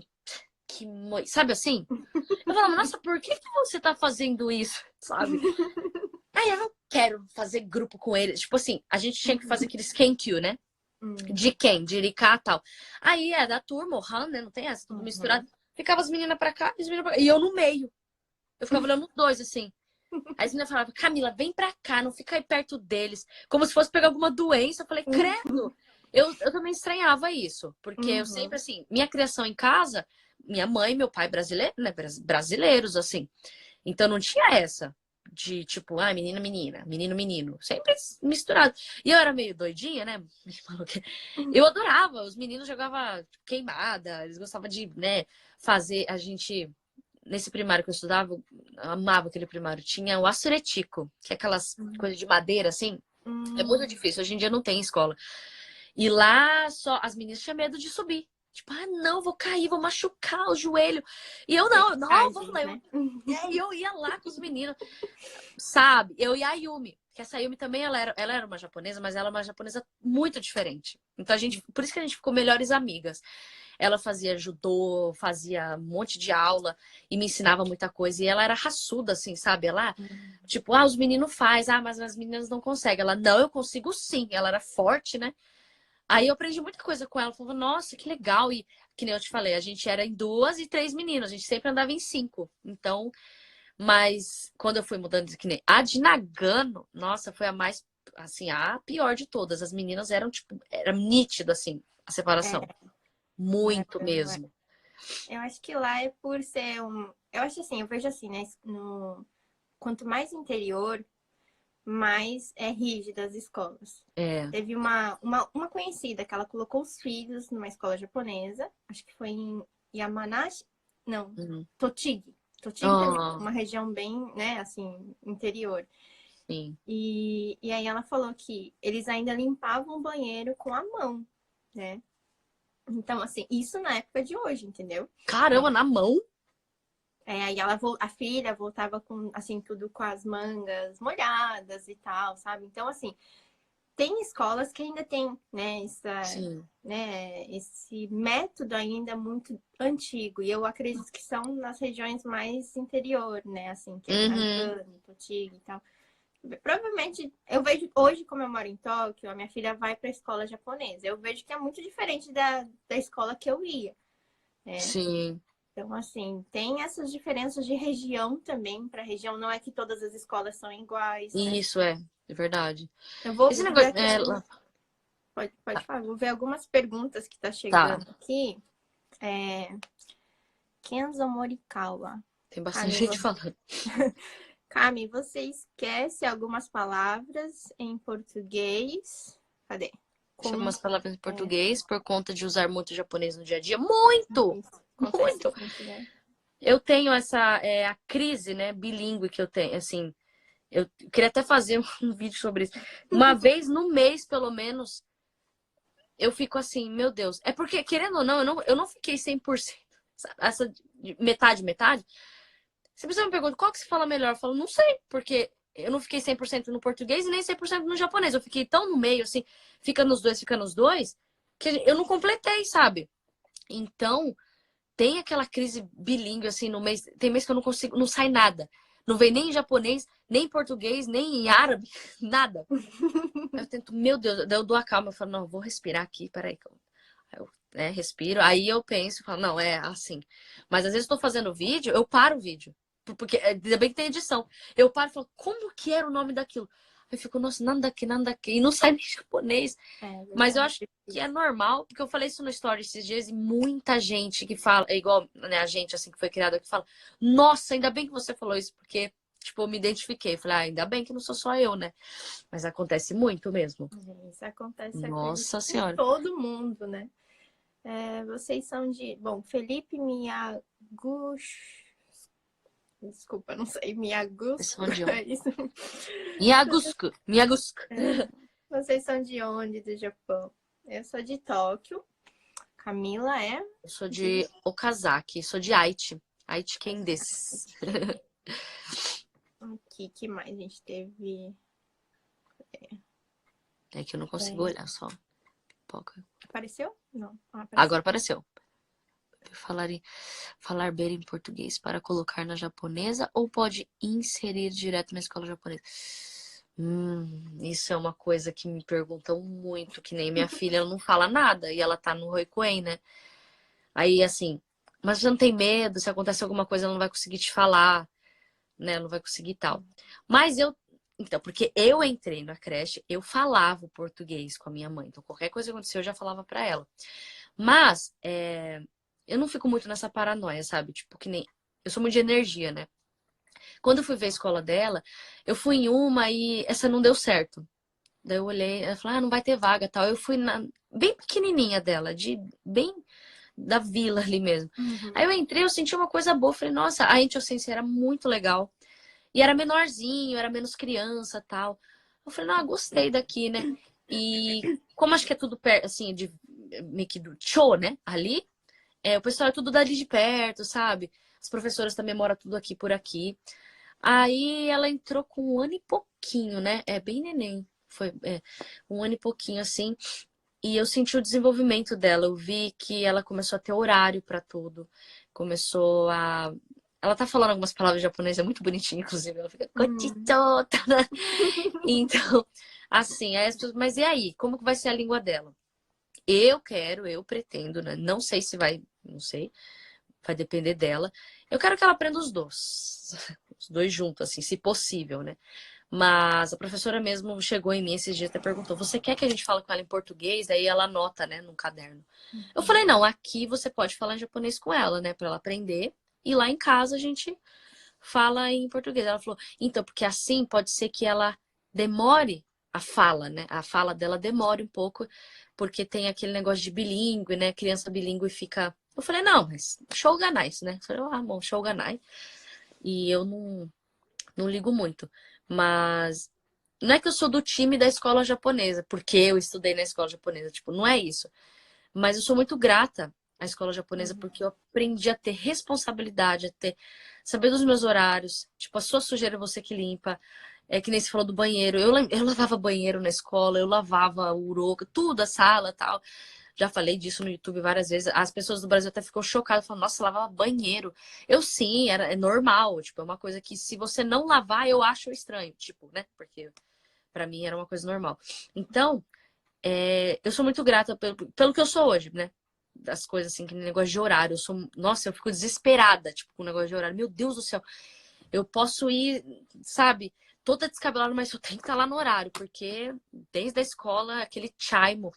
sabe assim? Eu falava, nossa, por que que você tá fazendo isso? Sabe? Aí eu não quero fazer grupo com eles. Tipo assim, a gente tinha que fazer Uhum. aqueles Kenkyu, né? Uhum. De quem? De Iricá e tal. Aí é da turma, o Han, né? Não tem essa, tudo misturado. Uhum. Ficava as meninas pra cá e as meninas pra cá. E eu no meio. Eu ficava olhando os dois, assim. Aí as meninas falavam, Camila, vem pra cá, não fica aí perto deles. Como se fosse pegar alguma doença. Eu falei, credo. Eu também estranhava isso. Porque eu sempre, Uhum. assim, minha criação em casa, minha mãe e meu pai brasileiro, né? Brasileiros, assim. Então não tinha essa. de tipo, ah, menina, menina, menino, menino. Sempre misturado. E eu era meio doidinha, né? Eu adorava. Os meninos jogavam queimada, eles gostavam de, né, fazer. A gente, nesse primário que eu estudava, eu amava aquele primário. Tinha o assuretico, que é aquelas coisas de madeira, assim. É muito Hum, difícil. Hoje em dia não tem escola. E lá só as meninas tinham medo de subir. Tipo, ah, não, vou cair, vou machucar o joelho. E eu não, vamos Personagens, lá. né? Eu ia lá com os meninos, sabe? Eu e a Yumi. Que essa Yumi também, ela era uma japonesa, mas ela é uma japonesa muito diferente. Então a gente, por isso que a gente ficou melhores amigas. Ela fazia judô, fazia um monte de aula e me ensinava muita coisa. E ela era raçuda, assim, sabe? Ela, tipo, ah, os meninos faz, ah, mas as meninas não conseguem. Ela, não, eu consigo sim. Ela era forte, né? Aí eu aprendi muita coisa com ela. Falava, nossa, que legal. E que nem eu te falei, a gente era em 2 e 3 meninos, a gente sempre andava em 5. Então, mas quando eu fui mudando, que nem a de Nagano, nossa, foi a mais, assim, a pior de todas. As meninas eram, tipo, era nítido, assim, a É, separação. Muito Nagano, é. mesmo. Eu acho que lá é por ser um. Eu acho assim, eu vejo assim, né? No... Quanto mais interior, mais é rígida as escolas. É. Teve uma conhecida que ela colocou os filhos numa escola japonesa, acho que foi em Yamanashi, não, Uhum. Tochigi. Tochigi também, Ah, uma região bem, né, assim, interior. sim. E aí ela falou que eles ainda limpavam o banheiro com a mão, né? Então, assim, isso na época de hoje, entendeu? Caramba, na mão? Aí a filha voltava com, assim, tudo com as mangas molhadas e tal, sabe? Então, assim, tem escolas que ainda tem, né, Sim. esse método ainda muito antigo. E eu acredito que são nas regiões mais interior, né? Assim, que é Uhum. Nagano, Tochigi e tal. Provavelmente, eu vejo hoje, como eu moro em Tóquio, a minha filha vai para a escola japonesa. Eu vejo que é muito diferente da escola que eu ia, né? Sim. Então, assim, tem essas diferenças de região também. Para região, não é que todas as escolas são iguais, né? Isso é verdade. Eu vou Esse ver negócio. aqui algumas. Pode falar, vou ver algumas perguntas que tá Tá, chegando aqui. É, Kenzo Morikawa. tem bastante Cami, gente falando. Cami, você esquece algumas palavras em português. Cadê? Deixa Com algumas palavras em é, português por conta de usar muito japonês no dia a dia. Muito! isso. Acontece Muito! muito, né? Eu tenho essa, a crise, né, bilíngue que eu tenho, assim. Eu queria até fazer um vídeo sobre isso. Uma vez no mês, pelo menos, eu fico assim, meu Deus. É porque, querendo ou não, eu não fiquei 100%. Sabe? Essa metade, metade. Se você me pergunta qual que se fala melhor, eu falo, não sei, porque eu não fiquei 100% no português e nem 100% no japonês. Eu fiquei tão no meio, assim, fica nos dois, que eu não completei, sabe? Então, tem aquela crise bilíngue, assim, no mês. Tem mês que eu não consigo, não sai nada. Não vem nem em japonês, nem em português, nem em árabe, nada. Aí eu tento, meu Deus, daí eu dou a calma, eu falo, não, eu vou respirar aqui, peraí. Aí eu, né, respiro, aí eu penso, falo, não, é assim. Mas às vezes eu tô fazendo vídeo, eu paro o vídeo. Porque ainda bem que tem edição. Eu paro e falo, como que era o nome daquilo? Aí eu fico, nossa, nada daqui, nada daqui. E não sai nem japonês. É Mas eu verdade. acho que é normal, porque eu falei isso no story esses dias e muita gente que fala, é igual, né, a gente assim que foi criada que fala, nossa, ainda bem que você falou isso, porque, tipo, eu me identifiquei. Falei, ah, ainda bem que não sou só eu, né? Mas acontece muito mesmo. Isso acontece, acredito, Nossa com senhora. todo mundo, né? Vocês são de. Bom, Felipe Miyaguchi. Desculpa, não sei. Esse Miyaguski. é de É onde? isso. Miagusku, Miagusku. Vocês são de onde do Japão? Eu sou de Tóquio. Camila é Eu sou de. de Okazaki, sou de Aichi. Aichi quem desses. Aqui, que mais a gente teve? É que eu não consigo É, olhar só. Pipoca. Apareceu? Não. Apareceu. Agora apareceu. Falar bem em português para colocar na japonesa ou pode inserir direto na escola japonesa? Isso é uma coisa que me perguntam muito, que nem minha filha, ela não fala nada e ela tá no Roikuen, né? Aí assim, mas você não tem medo, se acontece alguma coisa, ela não vai conseguir te falar, né? Ela não vai conseguir tal. Mas então, porque eu entrei na creche, eu falava o português com a minha mãe. Então, qualquer coisa que aconteceu, eu já falava pra ela. Mas, eu não fico muito nessa paranoia, sabe? Tipo, que nem. Eu sou muito de energia, né? Quando eu fui ver a escola dela, eu fui em uma e essa não deu certo. Daí eu olhei, ela falou, não vai ter vaga, tal. Eu fui na bem pequenininha dela, de bem da vila ali mesmo. Uhum. Aí eu entrei, eu senti uma coisa boa, falei, nossa, a Intiocense era muito legal. E era menorzinho, era menos criança, tal. Eu falei, não, gostei daqui, né? E como acho que é tudo perto, assim, de meio que do show, né? Ali, o pessoal é tudo dali de perto, sabe? As professoras também moram tudo aqui por aqui. Aí ela entrou com 1 ano e pouquinho, né? É bem neném. Foi 1 ano e pouquinho, assim. E eu senti o desenvolvimento dela. Eu vi que ela começou a ter horário para tudo. Começou a. Ela tá falando algumas palavras japonesas, é muito bonitinho, inclusive. Ela fica kochitota, né? Então, assim, mas e aí? Como que vai ser a língua dela? Eu pretendo, né? Não sei se vai, não sei, vai depender dela. Eu quero que ela aprenda os dois juntos, assim, se possível, né? Mas a professora mesmo chegou em mim esses dias e até perguntou: você quer que a gente fale com ela em português? Aí ela anota, né, num caderno. Eu falei: não, aqui você pode falar em japonês com ela, né, pra ela aprender. E lá em casa a gente fala em português. Ela falou: então, porque assim pode ser que ela demore a fala, né? A fala dela demore um pouco, porque tem aquele negócio de bilíngue, né? Criança bilíngue fica. Eu falei: não, mas shoganai, né? Eu falei: ah, bom, shoganai. E eu não ligo muito. Mas não é que eu sou do time da escola japonesa, porque eu estudei na escola japonesa, tipo, não é isso. Mas eu sou muito grata à escola japonesa porque eu aprendi a ter responsabilidade, a ter saber dos meus horários, tipo, a sua sujeira é você que limpa. É que nem se falou do banheiro. Eu lavava banheiro na escola, eu lavava o uroca, tudo, a sala, tal. Já falei disso no YouTube várias vezes. As pessoas do Brasil até ficou chocadas, falando, nossa, lavava banheiro. Eu sim, é normal, tipo, é uma coisa que se você não lavar, eu acho estranho, tipo, né? Porque pra mim era uma coisa normal. Então, eu sou muito grata pelo que eu sou hoje, né? Das coisas assim, que negócio de horário. Nossa, eu fico desesperada, tipo, com o negócio de horário. Meu Deus do céu. Eu posso ir, sabe, toda descabelada, mas eu tenho que estar lá no horário, porque desde a escola, aquele chaimo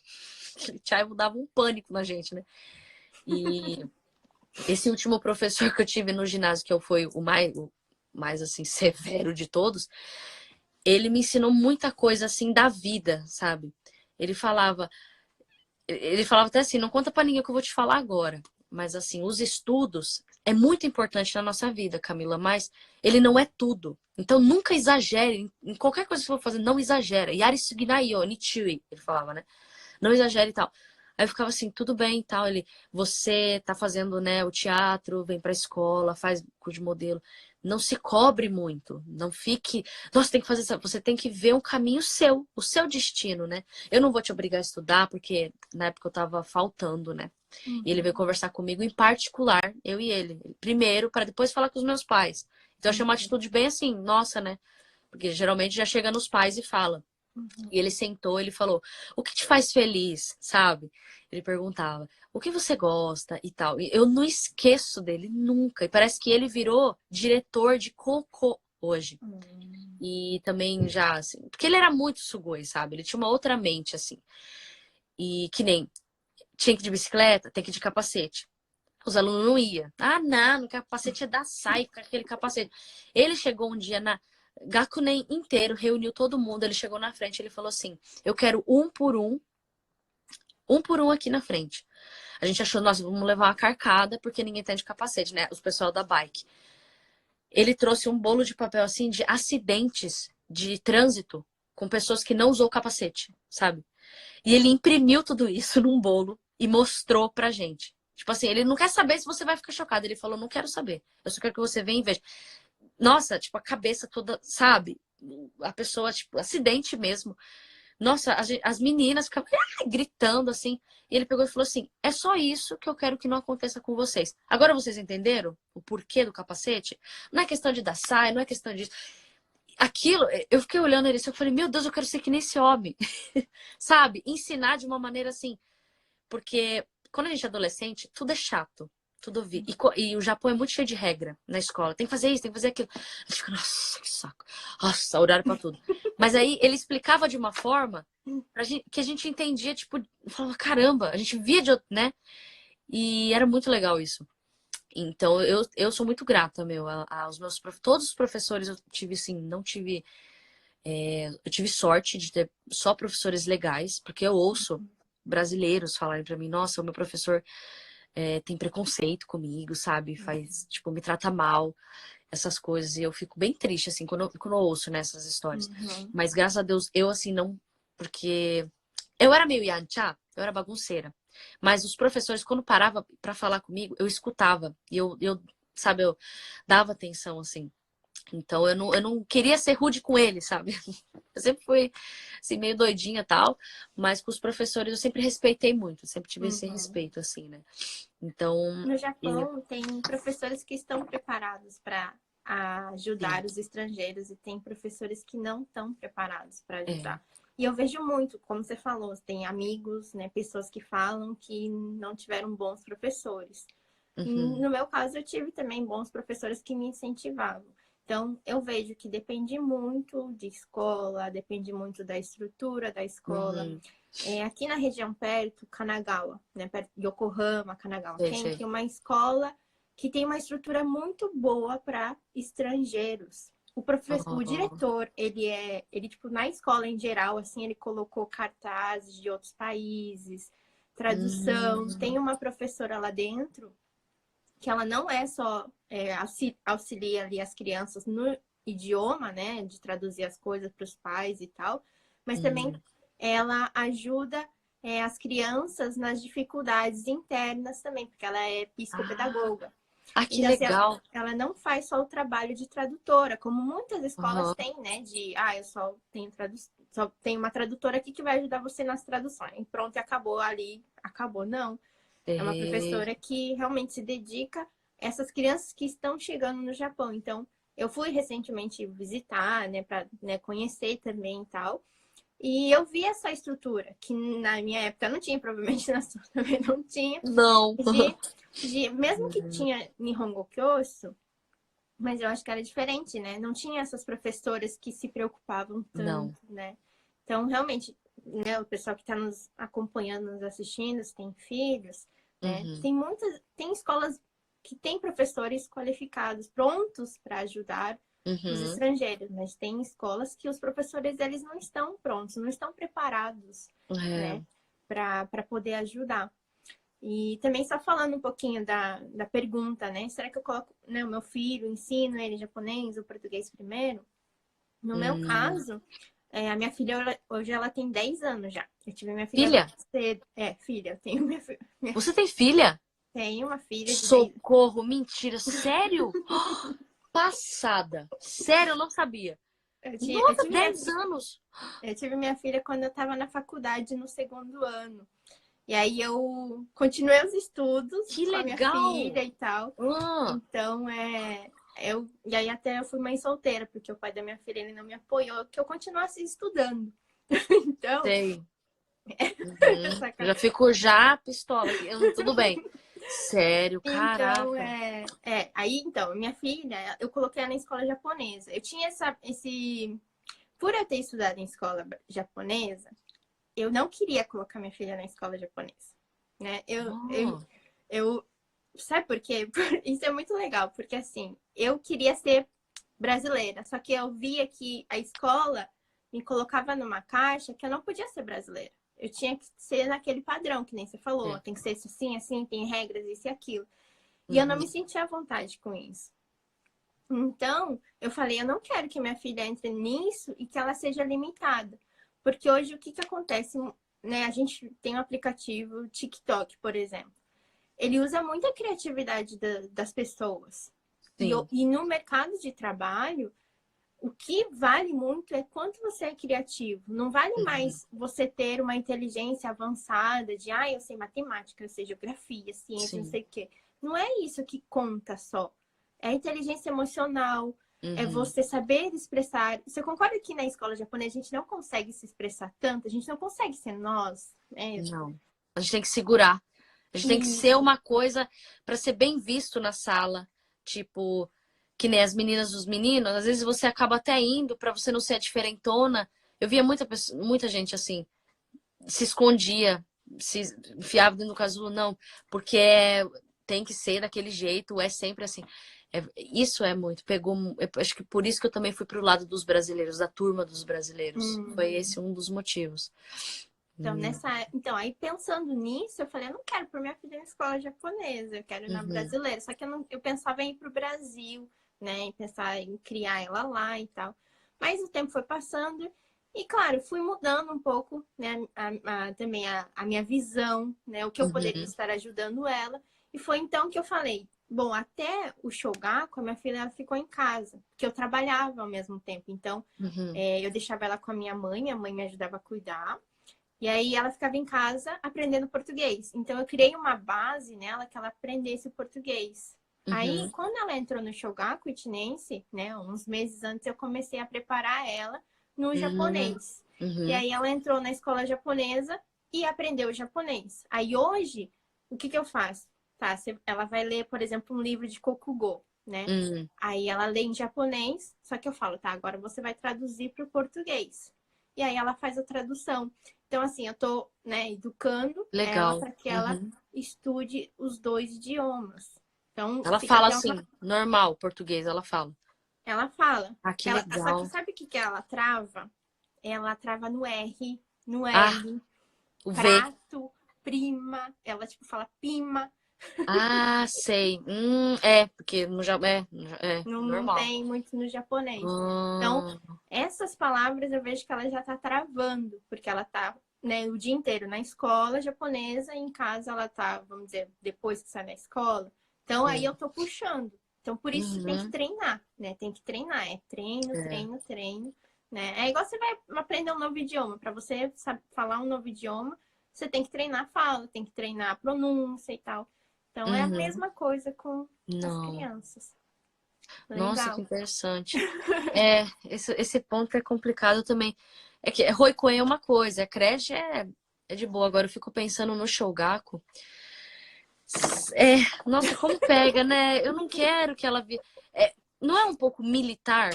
dava um pânico na gente, né? E esse último professor que eu tive no ginásio, que foi o mais assim, severo de todos, ele me ensinou muita coisa assim da vida, sabe? Ele falava, ele falava até assim, não conta pra ninguém o que eu vou te falar agora. Mas assim, os estudos é muito importante na nossa vida, Camila, mas ele não é tudo. Então nunca exagere. Em qualquer coisa que você for fazer, não exagera. Yari suginai yo, nichui, ele falava, né? Não exagere e tal. Aí eu ficava assim, tudo bem e tal. Você tá fazendo, né, o teatro, vem pra escola, faz curso de modelo. Não se cobre muito. Não fique. Nossa, tem que fazer isso. Você tem que ver um caminho seu, o seu destino, né? Eu não vou te obrigar a estudar, porque na época eu tava faltando, né? E ele veio conversar comigo em particular, eu e ele. Primeiro, para depois falar com os meus pais. Então eu achei uma atitude bem assim, nossa, né? Porque geralmente já chega nos pais e fala. E ele sentou, ele falou: o que te faz feliz, sabe? Ele perguntava: o que você gosta e tal. E eu não esqueço dele nunca. E parece que ele virou diretor de Cocô hoje. E também já, assim, porque ele era muito sugoi, sabe? Ele tinha uma outra mente, assim. E que nem tinha que ir de bicicleta, tem que ir de capacete. Os alunos não iam. Ah, não, no capacete é da SAI, com aquele capacete. Ele chegou um dia na Gakunen inteiro, reuniu todo mundo, ele chegou na frente, ele falou assim: eu quero um por um aqui na frente. A gente achou, nós vamos levar uma carcada, porque ninguém tem de capacete, né? Os pessoal da bike. Ele trouxe um bolo de papel assim de acidentes de trânsito com pessoas que não usou capacete, sabe? E ele imprimiu tudo isso num bolo e mostrou pra gente. Tipo assim, ele não quer saber se você vai ficar chocado. Ele falou, não quero saber. Eu só quero que você venha e veja. Nossa, tipo, a cabeça toda, sabe? A pessoa, tipo, acidente mesmo. Nossa, as meninas ficavam gritando assim. E ele pegou e falou assim: é só isso que eu quero que não aconteça com vocês. Agora vocês entenderam o porquê do capacete? Não é questão de dar saia, não é questão disso. Aquilo, eu fiquei olhando ele assim, eu falei: meu Deus, eu quero ser que nem esse homem. Sabe? Ensinar de uma maneira assim. Porque quando a gente é adolescente, tudo é chato. Tudo ouvi. E o Japão é muito cheio de regra na escola. Tem que fazer isso, tem que fazer aquilo. A gente fica, nossa, que saco. Nossa, horário pra tudo. Mas aí ele explicava de uma forma que a gente entendia, tipo, falava, caramba, a gente via de outro, né? E era muito legal isso. Então, eu sou muito grata, aos meus todos os professores eu tive, assim, não tive. Eu tive sorte de ter só professores legais, porque eu ouço brasileiros falarem pra mim, nossa, o meu professor tem preconceito comigo, sabe? Faz, tipo, me trata mal, essas coisas. E eu fico bem triste, assim, quando eu ouço nessas histórias. Uhum. Mas graças a Deus, eu, assim, não. Porque eu era meio yancha, eu era bagunceira. Mas os professores, quando parava pra falar comigo, eu escutava. E sabe, eu dava atenção, assim. Então eu não queria ser rude com ele, sabe? Eu sempre fui assim, meio doidinha e tal, mas com os professores eu sempre respeitei muito, sempre tive esse Uhum. respeito, assim, né? Então, No e- Japão, tem professores que estão preparados para sim, ajudar os estrangeiros e tem professores que não estão preparados para é. ajudar. E eu vejo muito, como você falou, tem amigos, né, pessoas que falam que não tiveram bons professores. Uhum, No meu caso, eu tive também bons professores que me incentivavam. Então, eu vejo que depende muito de escola, depende muito da estrutura da escola. uhum, Aqui na região perto, Kanagawa, né, perto de Yokohama, Kanagawa, sei, tem sei. uma escola que tem uma estrutura muito boa para estrangeiros. O Oh, diretor, ele tipo na escola em geral, assim, ele colocou cartazes de outros países, tradução. Tem hum, uma professora lá dentro que ela não é só auxilia ali as crianças no idioma, né, de traduzir as coisas para os pais e tal, mas também hum. ela ajuda as crianças nas dificuldades internas também, porque ela é Ah, psicopedagoga. que Então, assim, legal. ela não faz só o trabalho de tradutora, como muitas escolas Aham, têm, né? De, eu só tenho, só tenho uma tradutora aqui que vai ajudar você nas traduções. E pronto, e acabou ali, acabou. Não. É uma sei. professora que realmente se dedica a essas crianças que estão chegando no Japão. Então, eu fui recentemente visitar, né, para né, conhecer também e tal. E eu vi essa estrutura, que na minha época não tinha, provavelmente na sua também não tinha, Não. de, mesmo que tinha Nihongo Kyosu, mas eu acho que era diferente, né? Não tinha essas professoras que se preocupavam Não. tanto, né? Então, realmente, né, o pessoal que está nos acompanhando, nos assistindo, se tem filhos, né? Uhum, Tem escolas que têm professores qualificados, prontos para ajudar os uhum. estrangeiros, mas tem escolas que os professores eles não estão prontos, não estão preparados, É. né, para poder ajudar. E também só falando um pouquinho da pergunta, né? Será que eu coloco, né, o meu filho, ensino ele japonês ou português primeiro? No meu Hum. caso, a minha filha hoje ela tem 10 anos já. Eu tive minha filha Filha? cedo. Filha, eu tenho Você tem filha? tenho uma filha de 10. Socorro, mentira, sério? Passada. Sério, eu não sabia. Eu Nossa, tive minha, 10 anos. eu tive minha filha quando eu estava na faculdade no segundo ano. E aí eu continuei os estudos Que com a minha legal. filha e tal. Ah, Então, e aí até eu fui mãe solteira, porque o pai da minha filha ele não me apoiou que eu continuasse estudando. Então, sei. Uhum. saca- Já fico já pistola aqui. Tudo bem. Sério, então caraca. aí então, minha filha, eu coloquei ela na escola japonesa. Eu tinha por eu ter estudado em escola japonesa, eu não queria colocar minha filha na escola japonesa, né? Oh. Eu sabe por quê? Isso é muito legal, porque assim, eu queria ser brasileira, só que eu via que a escola me colocava numa caixa que eu não podia ser brasileira. Eu tinha que ser naquele padrão, que nem você falou, É. tem que ser assim, assim, tem regras, isso e aquilo. E eu não Uhum. me sentia à vontade com isso. Então, eu falei, eu não quero que minha filha entre nisso e que ela seja limitada. Porque hoje o que que acontece, né? A gente tem um aplicativo TikTok, por exemplo. Ele usa muito a criatividade das pessoas. Sim. E no mercado de trabalho, o que vale muito é quanto você é criativo. Não vale Uhum. mais você ter uma inteligência avançada de, eu sei matemática, eu sei geografia, ciência, não Sim. sei o quê. Não é isso que conta só. É a inteligência emocional, é Uhum. você saber expressar. Você concorda que na escola japonesa a gente não consegue se expressar tanto? A gente não consegue ser nós, né? Não. A gente tem que segurar. A gente tem que ser Isso. uma coisa para ser bem visto na sala. Tipo, que nem as meninas dos meninos. Às vezes você acaba até indo para você não ser a diferentona. Eu via muita gente assim, se escondia, se enfiava dentro do casulo, não. Porque tem que ser daquele jeito, é sempre assim. Isso é muito, eu acho que por isso que eu também fui pro lado dos brasileiros, da turma dos brasileiros. Foi Hum. esse um dos motivos. Então, então, aí pensando nisso, eu falei, eu não quero pôr minha filha na escola japonesa, eu quero ir na Uhum, brasileira. Só que eu pensava em ir pro Brasil, né? Em pensar em criar ela lá e tal. Mas o tempo foi passando e, claro, fui mudando um pouco, né? Também a minha visão, né? O que eu poderia uhum, estar ajudando ela. E foi então que eu falei, bom, até o Shogaku, a minha filha ela ficou em casa, porque eu trabalhava ao mesmo tempo. Então, uhum, eu deixava ela com a mãe me ajudava a cuidar. E aí ela ficava em casa aprendendo português. Então eu criei uma base nela que ela aprendesse o português. Aí, uhum, quando ela entrou no Shogaku Itinense, né, uns meses antes eu comecei a preparar ela no uhum, japonês. E uhum, aí ela entrou na escola japonesa e aprendeu japonês. Aí hoje, o que que eu faço? Tá, ela vai ler, por exemplo, um livro de Kokugo, né? uhum. Aí ela lê em japonês, só que eu falo, tá, agora você vai traduzir para o português. E aí ela faz a tradução. Então, assim, eu tô, né, educando ela Legal. para que ela Uhum. estude os dois idiomas. Então, Ela fica fala até assim, normal, português, ela fala. ela fala. Ah, que Só que legal. sabe o que que ela trava? Ela trava no R, no Ah, R, o V. prato, prima. Ela, tipo, fala pima. Ah, sei. Porque no Não normal. tem muito no japonês. Então, Ah, essas palavras eu vejo que ela já tá travando, porque ela tá, né, o dia inteiro na escola japonesa e em casa ela tá, vamos dizer, depois que sai da escola. Então, aí sei. eu tô puxando. Então, por isso que tem que Uhum. treinar, né? Tem que treinar. É treino, É. treino, treino, né? É igual você vai aprender um novo idioma. Para você saber falar um novo idioma, você tem que treinar a fala, tem que treinar a pronúncia e tal. Então, é a Uhum. mesma coisa com as Não. crianças. Nossa, que Legal. interessante. Esse ponto é complicado também. É que Roikuen é uma coisa, a creche é de boa. Agora eu fico pensando no Shogaku. É, nossa, como pega, né? Eu não quero que ela vi. Não é um pouco militar?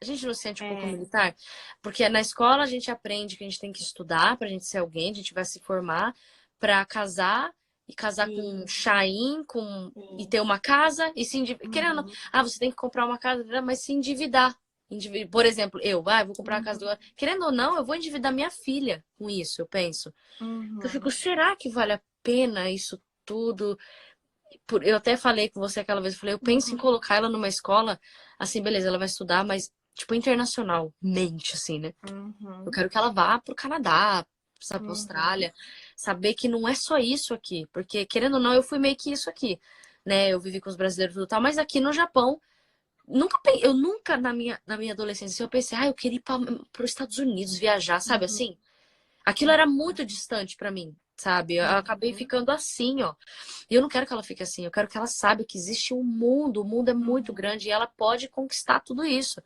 A gente não se sente um pouco É, militar? Porque na escola a gente aprende que a gente tem que estudar pra gente ser alguém, a gente vai se formar pra casar e casar com um isso, Chain, e ter uma isso. casa e querendo, ou não, Uhum, você tem que comprar uma casa, mas se endividar. Por exemplo, vou comprar a casa uhum, do. Querendo ou não, eu vou endividar minha filha com isso, eu penso. Eu fico, uhum, será que vale a pena isso tudo? Eu até falei com você aquela vez, eu falei, eu penso em uhum, colocar ela numa escola, assim, beleza, ela vai estudar, mas, tipo, internacionalmente, assim, né? Eu uhum, quero que ela vá pro Canadá, sabe, pra uhum, Austrália, saber que não é só isso aqui, porque, querendo ou não, eu fui meio que isso aqui, né? Eu vivi com os brasileiros e tudo tal, mas aqui no Japão, eu nunca na minha adolescência, eu pensei, eu queria ir para os Estados Unidos viajar, sabe, uhum, assim? Aquilo era muito distante pra mim, sabe? Eu acabei uhum, ficando assim, ó. E eu não quero que ela fique assim, eu quero que ela saiba que existe um mundo, o mundo é muito uhum. grande e ela pode conquistar tudo isso,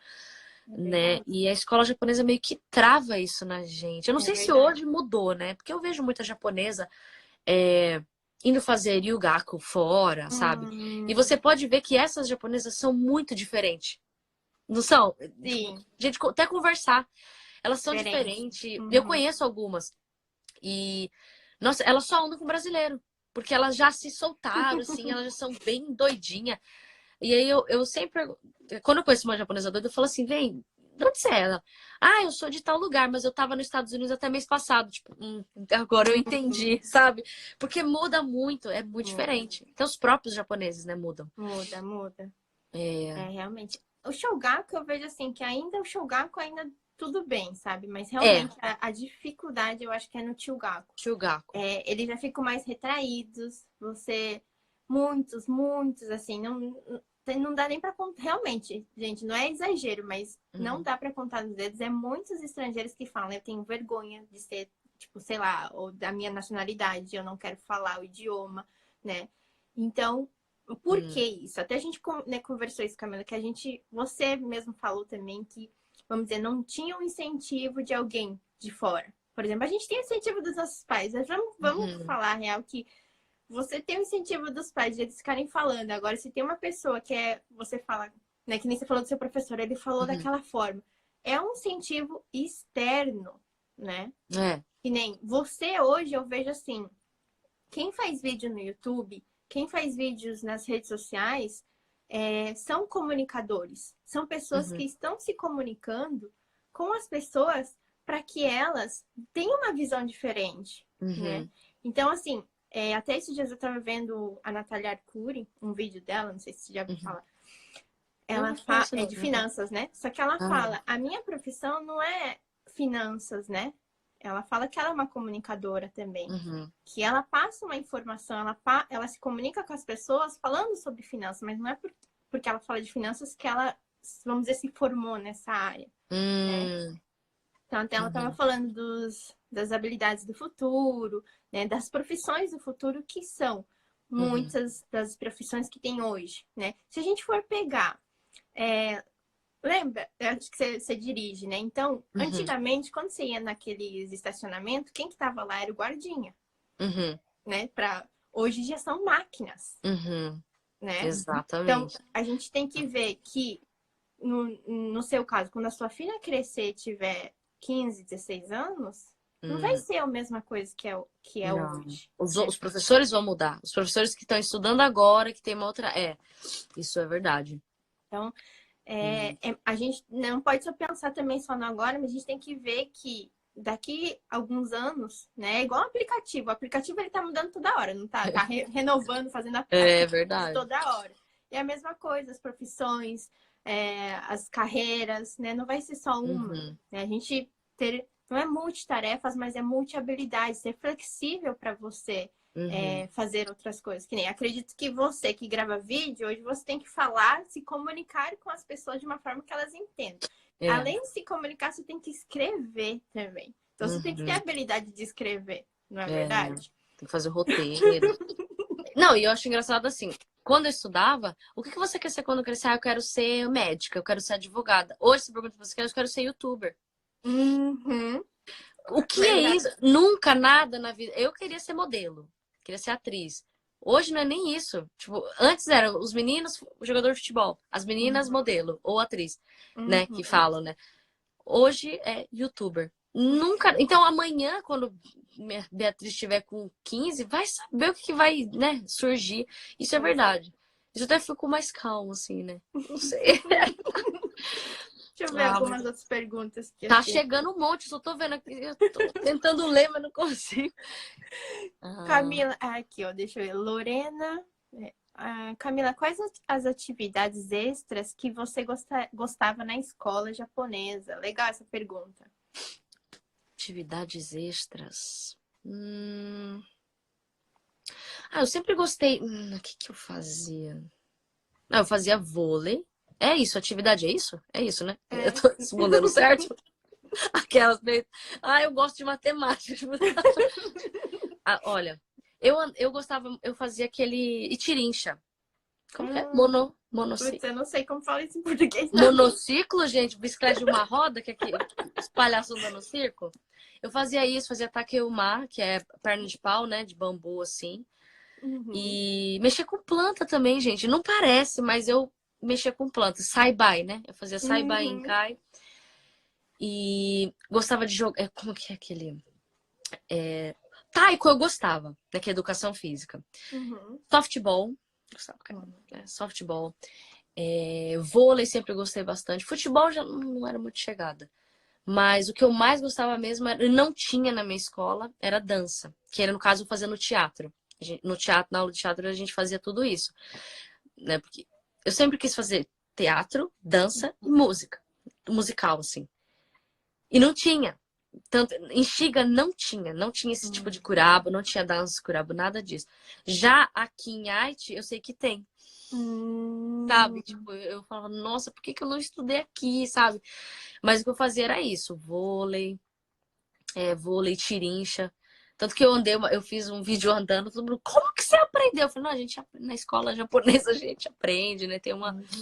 É né? verdade, E a escola japonesa meio que trava isso na gente. Eu não é sei se verdade. hoje mudou, né? Porque eu vejo muita japonesa é, indo fazer ryugaku fora, sabe? E Hum, você pode ver que essas japonesas são muito diferentes. Não são? Tipo, sim, gente, até conversar. Elas são diferente. diferentes. Eu Uhum, conheço algumas. E, nossa, elas só andam com brasileiro. Porque elas já se soltaram, assim, elas já são bem doidinhas. E aí eu sempre, quando eu conheço uma japonesa doida, eu falo assim, vem, de onde você é? Ela, eu sou de tal lugar, mas eu tava nos Estados Unidos até mês passado. Tipo, agora eu uhum. entendi, sabe? Porque muda muito, é muito Muda, diferente. Até os próprios japoneses, né, mudam. muda, muda. É, É, realmente. O Shogaku, eu vejo assim, que ainda o Shogaku ainda tudo bem, sabe? Mas é, realmente a dificuldade eu acho que é no Chugaku. Chugaku. É, eles já ficam mais retraídos, você. Muitos, assim, não dá nem pra contar. Realmente, gente, não é exagero, mas não Uhum, dá pra contar nos dedos. É muitos estrangeiros que falam, eu tenho vergonha de ser, tipo, sei lá, ou da minha nacionalidade, eu não quero falar o idioma, né? Então, por que uhum, isso? Até a gente, né, conversou isso, Camila, que você mesmo falou também que, vamos dizer, não tinha um incentivo de alguém de fora. Por exemplo, a gente tem incentivo dos nossos pais. Mas vamos uhum, falar a real que você tem o incentivo dos pais de eles ficarem falando. Agora, se tem uma pessoa que você fala, né, que nem você falou do seu professor, ele falou uhum. daquela forma. É um incentivo externo, né? É. Que nem você hoje, eu vejo assim, quem faz vídeo no YouTube, quem faz vídeos nas redes sociais são comunicadores. São pessoas que estão se comunicando com as pessoas para que elas tenham uma visão diferente, né? Então, assim, até esses dias eu estava vendo a Natália Arcuri, um vídeo dela, não sei se você já ouviu falar. Ela fala, é de finanças, né? Só que ela fala, a minha profissão não é finanças, né? Ela fala que ela é uma comunicadora também. Que ela passa uma informação, ela se comunica com as pessoas falando sobre finanças, mas não é porque ela fala de finanças que ela, vamos dizer, se formou nessa área. Né? Então, até ela estava falando das habilidades do futuro, né? Das profissões do futuro, que são muitas das profissões que tem hoje, né? Se a gente for pegar... lembra? Eu acho que você dirige, né? Então, antigamente, quando você ia naqueles estacionamentos, quem que tava lá era o guardinha, né? Hoje já são máquinas, né? Exatamente. Então, a gente tem que ver que, no seu caso, quando a sua filha crescer e tiver 15, 16 anos, não vai ser a mesma coisa que é hoje. Os professores vão mudar. Os professores que estão estudando agora, que tem uma outra... isso é verdade. Então... a gente não pode só pensar também só no agora, mas a gente tem que ver que daqui a alguns anos, né? É igual o aplicativo. O aplicativo ele tá mudando toda hora, não tá? Tá renovando, fazendo verdade. Toda hora. E é a mesma coisa, as profissões, as carreiras, né? Não vai ser só uma. Né? A gente não é multitarefas, mas é multi-habilidades, ser flexível para você. Fazer outras coisas. Que nem acredito que você que grava vídeo, hoje você tem que falar, se comunicar com as pessoas de uma forma que elas entendam. Além de se comunicar, você tem que escrever também. Então você tem que ter a habilidade de escrever, não é verdade? Tem que fazer o roteiro. Não, e eu acho engraçado assim, quando eu estudava, o que você quer ser quando crescer? Eu quero ser médica, eu quero ser advogada. Hoje, se pergunta pra você, eu quero ser youtuber. O que é isso? Nunca nada na vida. Eu queria ser modelo. Queria ser atriz. Hoje não é nem isso. Tipo, antes era os meninos jogador de futebol, as meninas modelo ou atriz, né, que falam, né? Hoje é youtuber. Nunca. Então amanhã, quando Beatriz estiver com 15, vai saber o que vai, né, surgir. Isso é verdade. Isso até ficou mais calmo, assim, né? Não sei. Deixa eu ver algumas outras perguntas que tá chegando um monte, só tô vendo aqui. Eu tô tentando ler, mas não consigo. Camila, aqui, ó, deixa eu ver. Lorena. Camila, quais as atividades extras que você gostava na escola japonesa? Legal essa pergunta. Atividades extras. Eu sempre gostei. O que eu fazia? Eu fazia vôlei. É isso, atividade é isso? É isso, né? Eu tô respondendo certo? Aquelas meio... eu gosto de matemática. Olha, eu gostava, eu fazia aquele itirincha. Como que é? Monociclo. Putz, eu não sei como fala isso em português. Não. Monociclo, gente, bicicleta de uma roda, que é aqui, os palhaços andando no circo. Eu fazia isso, fazia takeuma, que é perna de pau, né? De bambu, assim. E mexia com planta também, gente. Não parece, mas eu mexia com planta. Saibai, né? Eu fazia saibai em kai. E gostava de jogar... Como que é aquele... Taiko eu gostava, né? Que é educação física. Softball. Gostava, softball. Vôlei sempre gostei bastante. Futebol já não era muito chegada. Mas o que eu mais gostava mesmo, não tinha na minha escola, era dança. Que era, no caso, fazendo teatro. No teatro, na aula de teatro, a gente fazia tudo isso. Né? Porque eu sempre quis fazer teatro, dança e música. Musical, assim. E não tinha. Tanto, em Xiga não tinha esse tipo de curabo, não tinha dança curabo, nada disso. Já aqui em Haiti, eu sei que tem. Sabe? Tipo, eu falava, nossa, por que eu não estudei aqui, sabe? Mas o que eu fazia era isso, vôlei, tirincha. Tanto que eu fiz um vídeo andando, todo mundo, como que você aprendeu? Eu falei, não, a gente, na escola japonesa a gente aprende, né?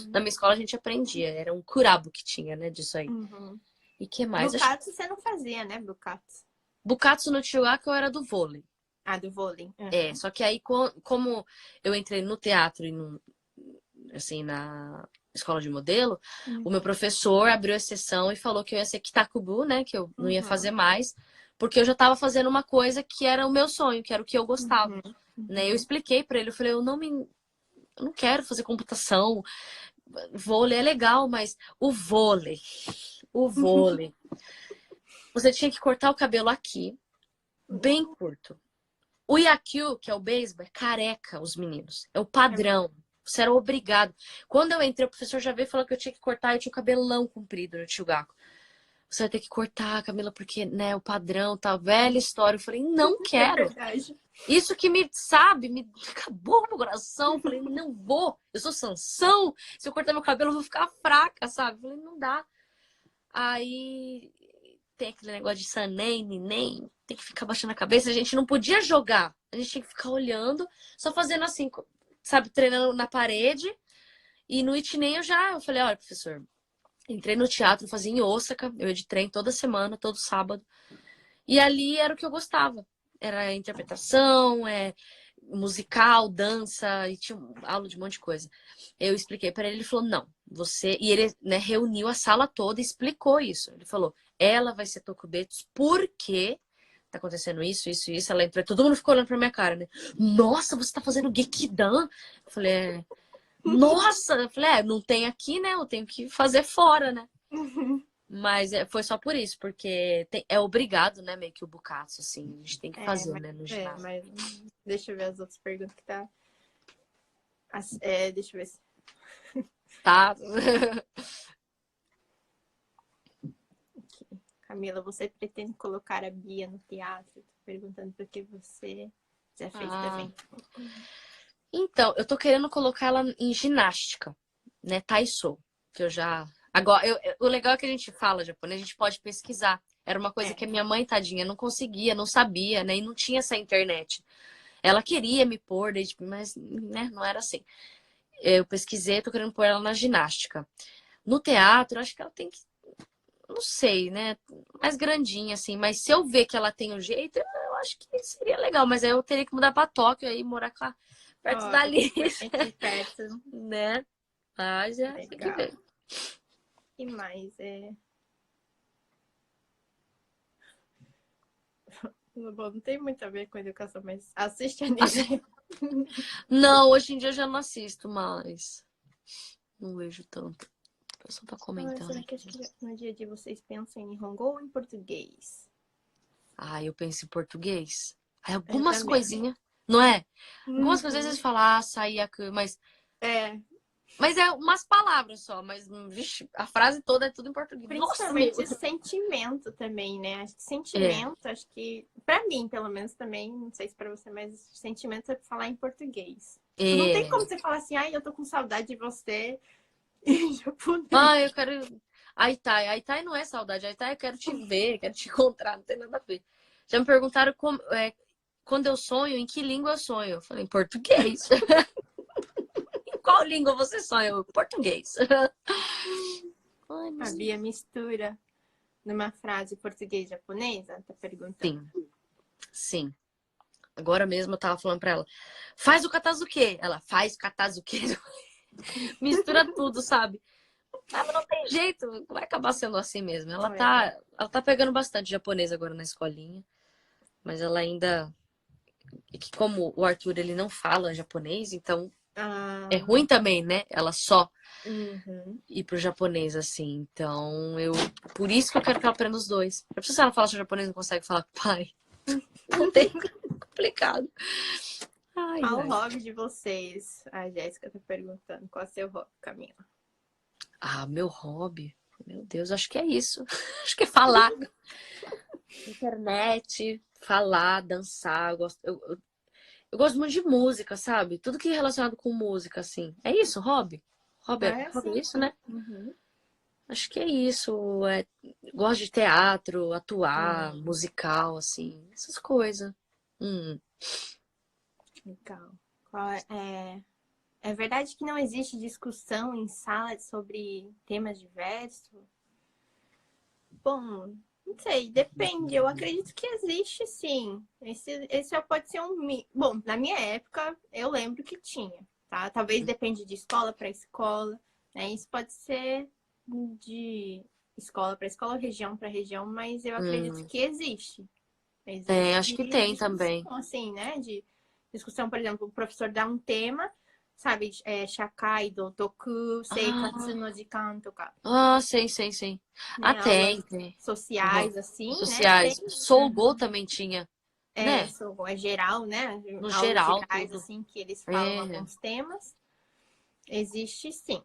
Na minha escola a gente aprendia, era um curabo que tinha, né, disso aí. E que mais? Bukatsu você não fazia, né, Bukatsu? Bukatsu no Chihuahua eu era do vôlei. Do vôlei. Só que aí, como eu entrei no teatro e assim, na escola de modelo, o meu professor abriu a exceção e falou que eu ia ser kitakubu, né? Que eu não ia fazer mais, porque eu já estava fazendo uma coisa que era o meu sonho, que era o que eu gostava, né? Eu expliquei para ele, eu falei, eu não quero fazer computação, vôlei é legal, mas o vôlei, você tinha que cortar o cabelo aqui, bem curto. O Yakyu, que é o beisebol, é careca, os meninos. É o padrão. Você era obrigado. Quando eu entrei, o professor já veio e falou que eu tinha que cortar. Eu tinha o cabelão comprido no Chugaku. Você vai ter que cortar, Camila, porque, né, o padrão, tá velha história. Eu falei, não É quero. verdade. Isso que me, sabe, me acabou meu coração. Eu falei, não vou. Eu sou Sansão. Se eu cortar meu cabelo, eu vou ficar fraca, sabe? Eu falei, não dá. Aí tem aquele negócio de sanem, nem tem que ficar baixando a cabeça. A gente não podia jogar. A gente tinha que ficar olhando, só fazendo assim, sabe, treinando na parede. E no Itinem eu falei, olha, professor, entrei no teatro, fazia em Osaka, eu ia de trem toda semana, todo sábado. E ali era o que eu gostava. Era interpretação, musical, dança, e tinha aula de um monte de coisa. Eu expliquei para ele, ele falou, não, você... E ele, né, reuniu a sala toda e explicou isso. Ele falou, ela vai ser Tokubetos porque tá acontecendo isso, isso, isso. Ela entrou, todo mundo ficou olhando pra minha cara, né? Nossa, você tá fazendo Gekidan? Eu falei, nossa! Eu falei, não tem aqui, né? Eu tenho que fazer fora, né? Mas foi só por isso, porque é obrigado, né? Meio que o bukatsu, assim. A gente tem que fazer, né? No ginásio. Mas deixa eu ver as outras perguntas que tá. Deixa eu ver se. Tá? Camila, você pretende colocar a Bia no teatro? Tô perguntando porque você já fez também. Então, eu tô querendo colocar ela em ginástica, né? Taiso, que eu já... Agora, o legal é que a gente fala japonês, a gente pode pesquisar. Era uma coisa que a minha mãe, tadinha, não conseguia, não sabia, né? E não tinha essa internet. Ela queria me pôr, mas né, não era assim. Eu pesquisei, tô querendo pôr ela na ginástica. No teatro, acho que ela tem que... Não sei, né? Mais grandinha, assim. Mas se eu ver que ela tem o jeito, eu acho que seria legal. Mas aí eu teria que mudar pra Tóquio e morar perto da Alice. Aqui perto. Né? Mas tem que ver. E mais, Bom, não tem muito a ver com educação, mas assiste anime. Não, hoje em dia eu já não assisto mais. Não vejo tanto. O pessoal tá comentando. Será que no dia a dia vocês pensam em Nihongo ou em português? Eu penso em português. Algumas coisinhas, não é? Algumas coisas às vezes falar saiaku, mas... Mas é umas palavras só, mas vixe, a frase toda é tudo em português. Principalmente Nossa, sentimento também, né? Acho que sentimento, acho que, pra mim, pelo menos também, não sei se pra você, mas sentimento é falar em português. Não tem como você falar assim, eu tô com saudade de você em japonês. Eu quero... Aitai não é saudade, Aitai eu quero te ver, quero te encontrar, não tem nada a ver. Já me perguntaram quando eu sonho, em que língua eu sonho? Eu falei, em português. Em qual língua você sonha? Eu, português. A Bia mistura numa frase português e japonesa? Tá perguntando. Sim. Agora mesmo eu tava falando pra ela, faz o katazuke. Ela faz o katazuke. Mistura tudo, sabe? Mas não tem jeito, vai acabar sendo assim mesmo. Ela tá pegando bastante japonês agora na escolinha. Mas ela ainda... Como o Arthur, ele não fala japonês, então é ruim também, né? Ela só ir pro japonês, assim. Então, por isso que eu quero que ela aprenda os dois. Eu preciso, se ela fala só japonês, não consegue falar com o pai. Não tem, complicado. Qual o hobby de vocês? A Jéssica tá perguntando. Qual é o seu hobby, Camila? Meu hobby? Meu Deus, acho que é isso. Acho que é falar. Internet, falar, dançar. Eu gosto muito de música, sabe? Tudo que é relacionado com música, assim. É isso, hobby? Hobby é isso, né? Acho que é isso. Gosto de teatro, atuar, musical, assim. Essas coisas. Legal. É verdade que não existe discussão em sala sobre temas diversos? Bom, não sei, depende. Eu acredito que existe, sim. Esse pode ser um... Bom, na minha época, eu lembro que tinha, tá? Talvez depende de escola para escola, né? Isso pode ser de escola para escola, região para região, mas eu acredito que existe. É, acho que tem discussão, também. assim, né? De discussão, por exemplo, o professor dá um tema, sabe? Shakai do Toku, Seikatsu Ah, no Jikan to ka, sei. Ah, né? tem, Aulas tem. Uhum. sociais, assim, né? Tem. Sociais. Soul Go também tinha, É, né? é geral, né? No Aulas geral, gerais, tudo. assim, que eles falam É. alguns temas. Existe sim.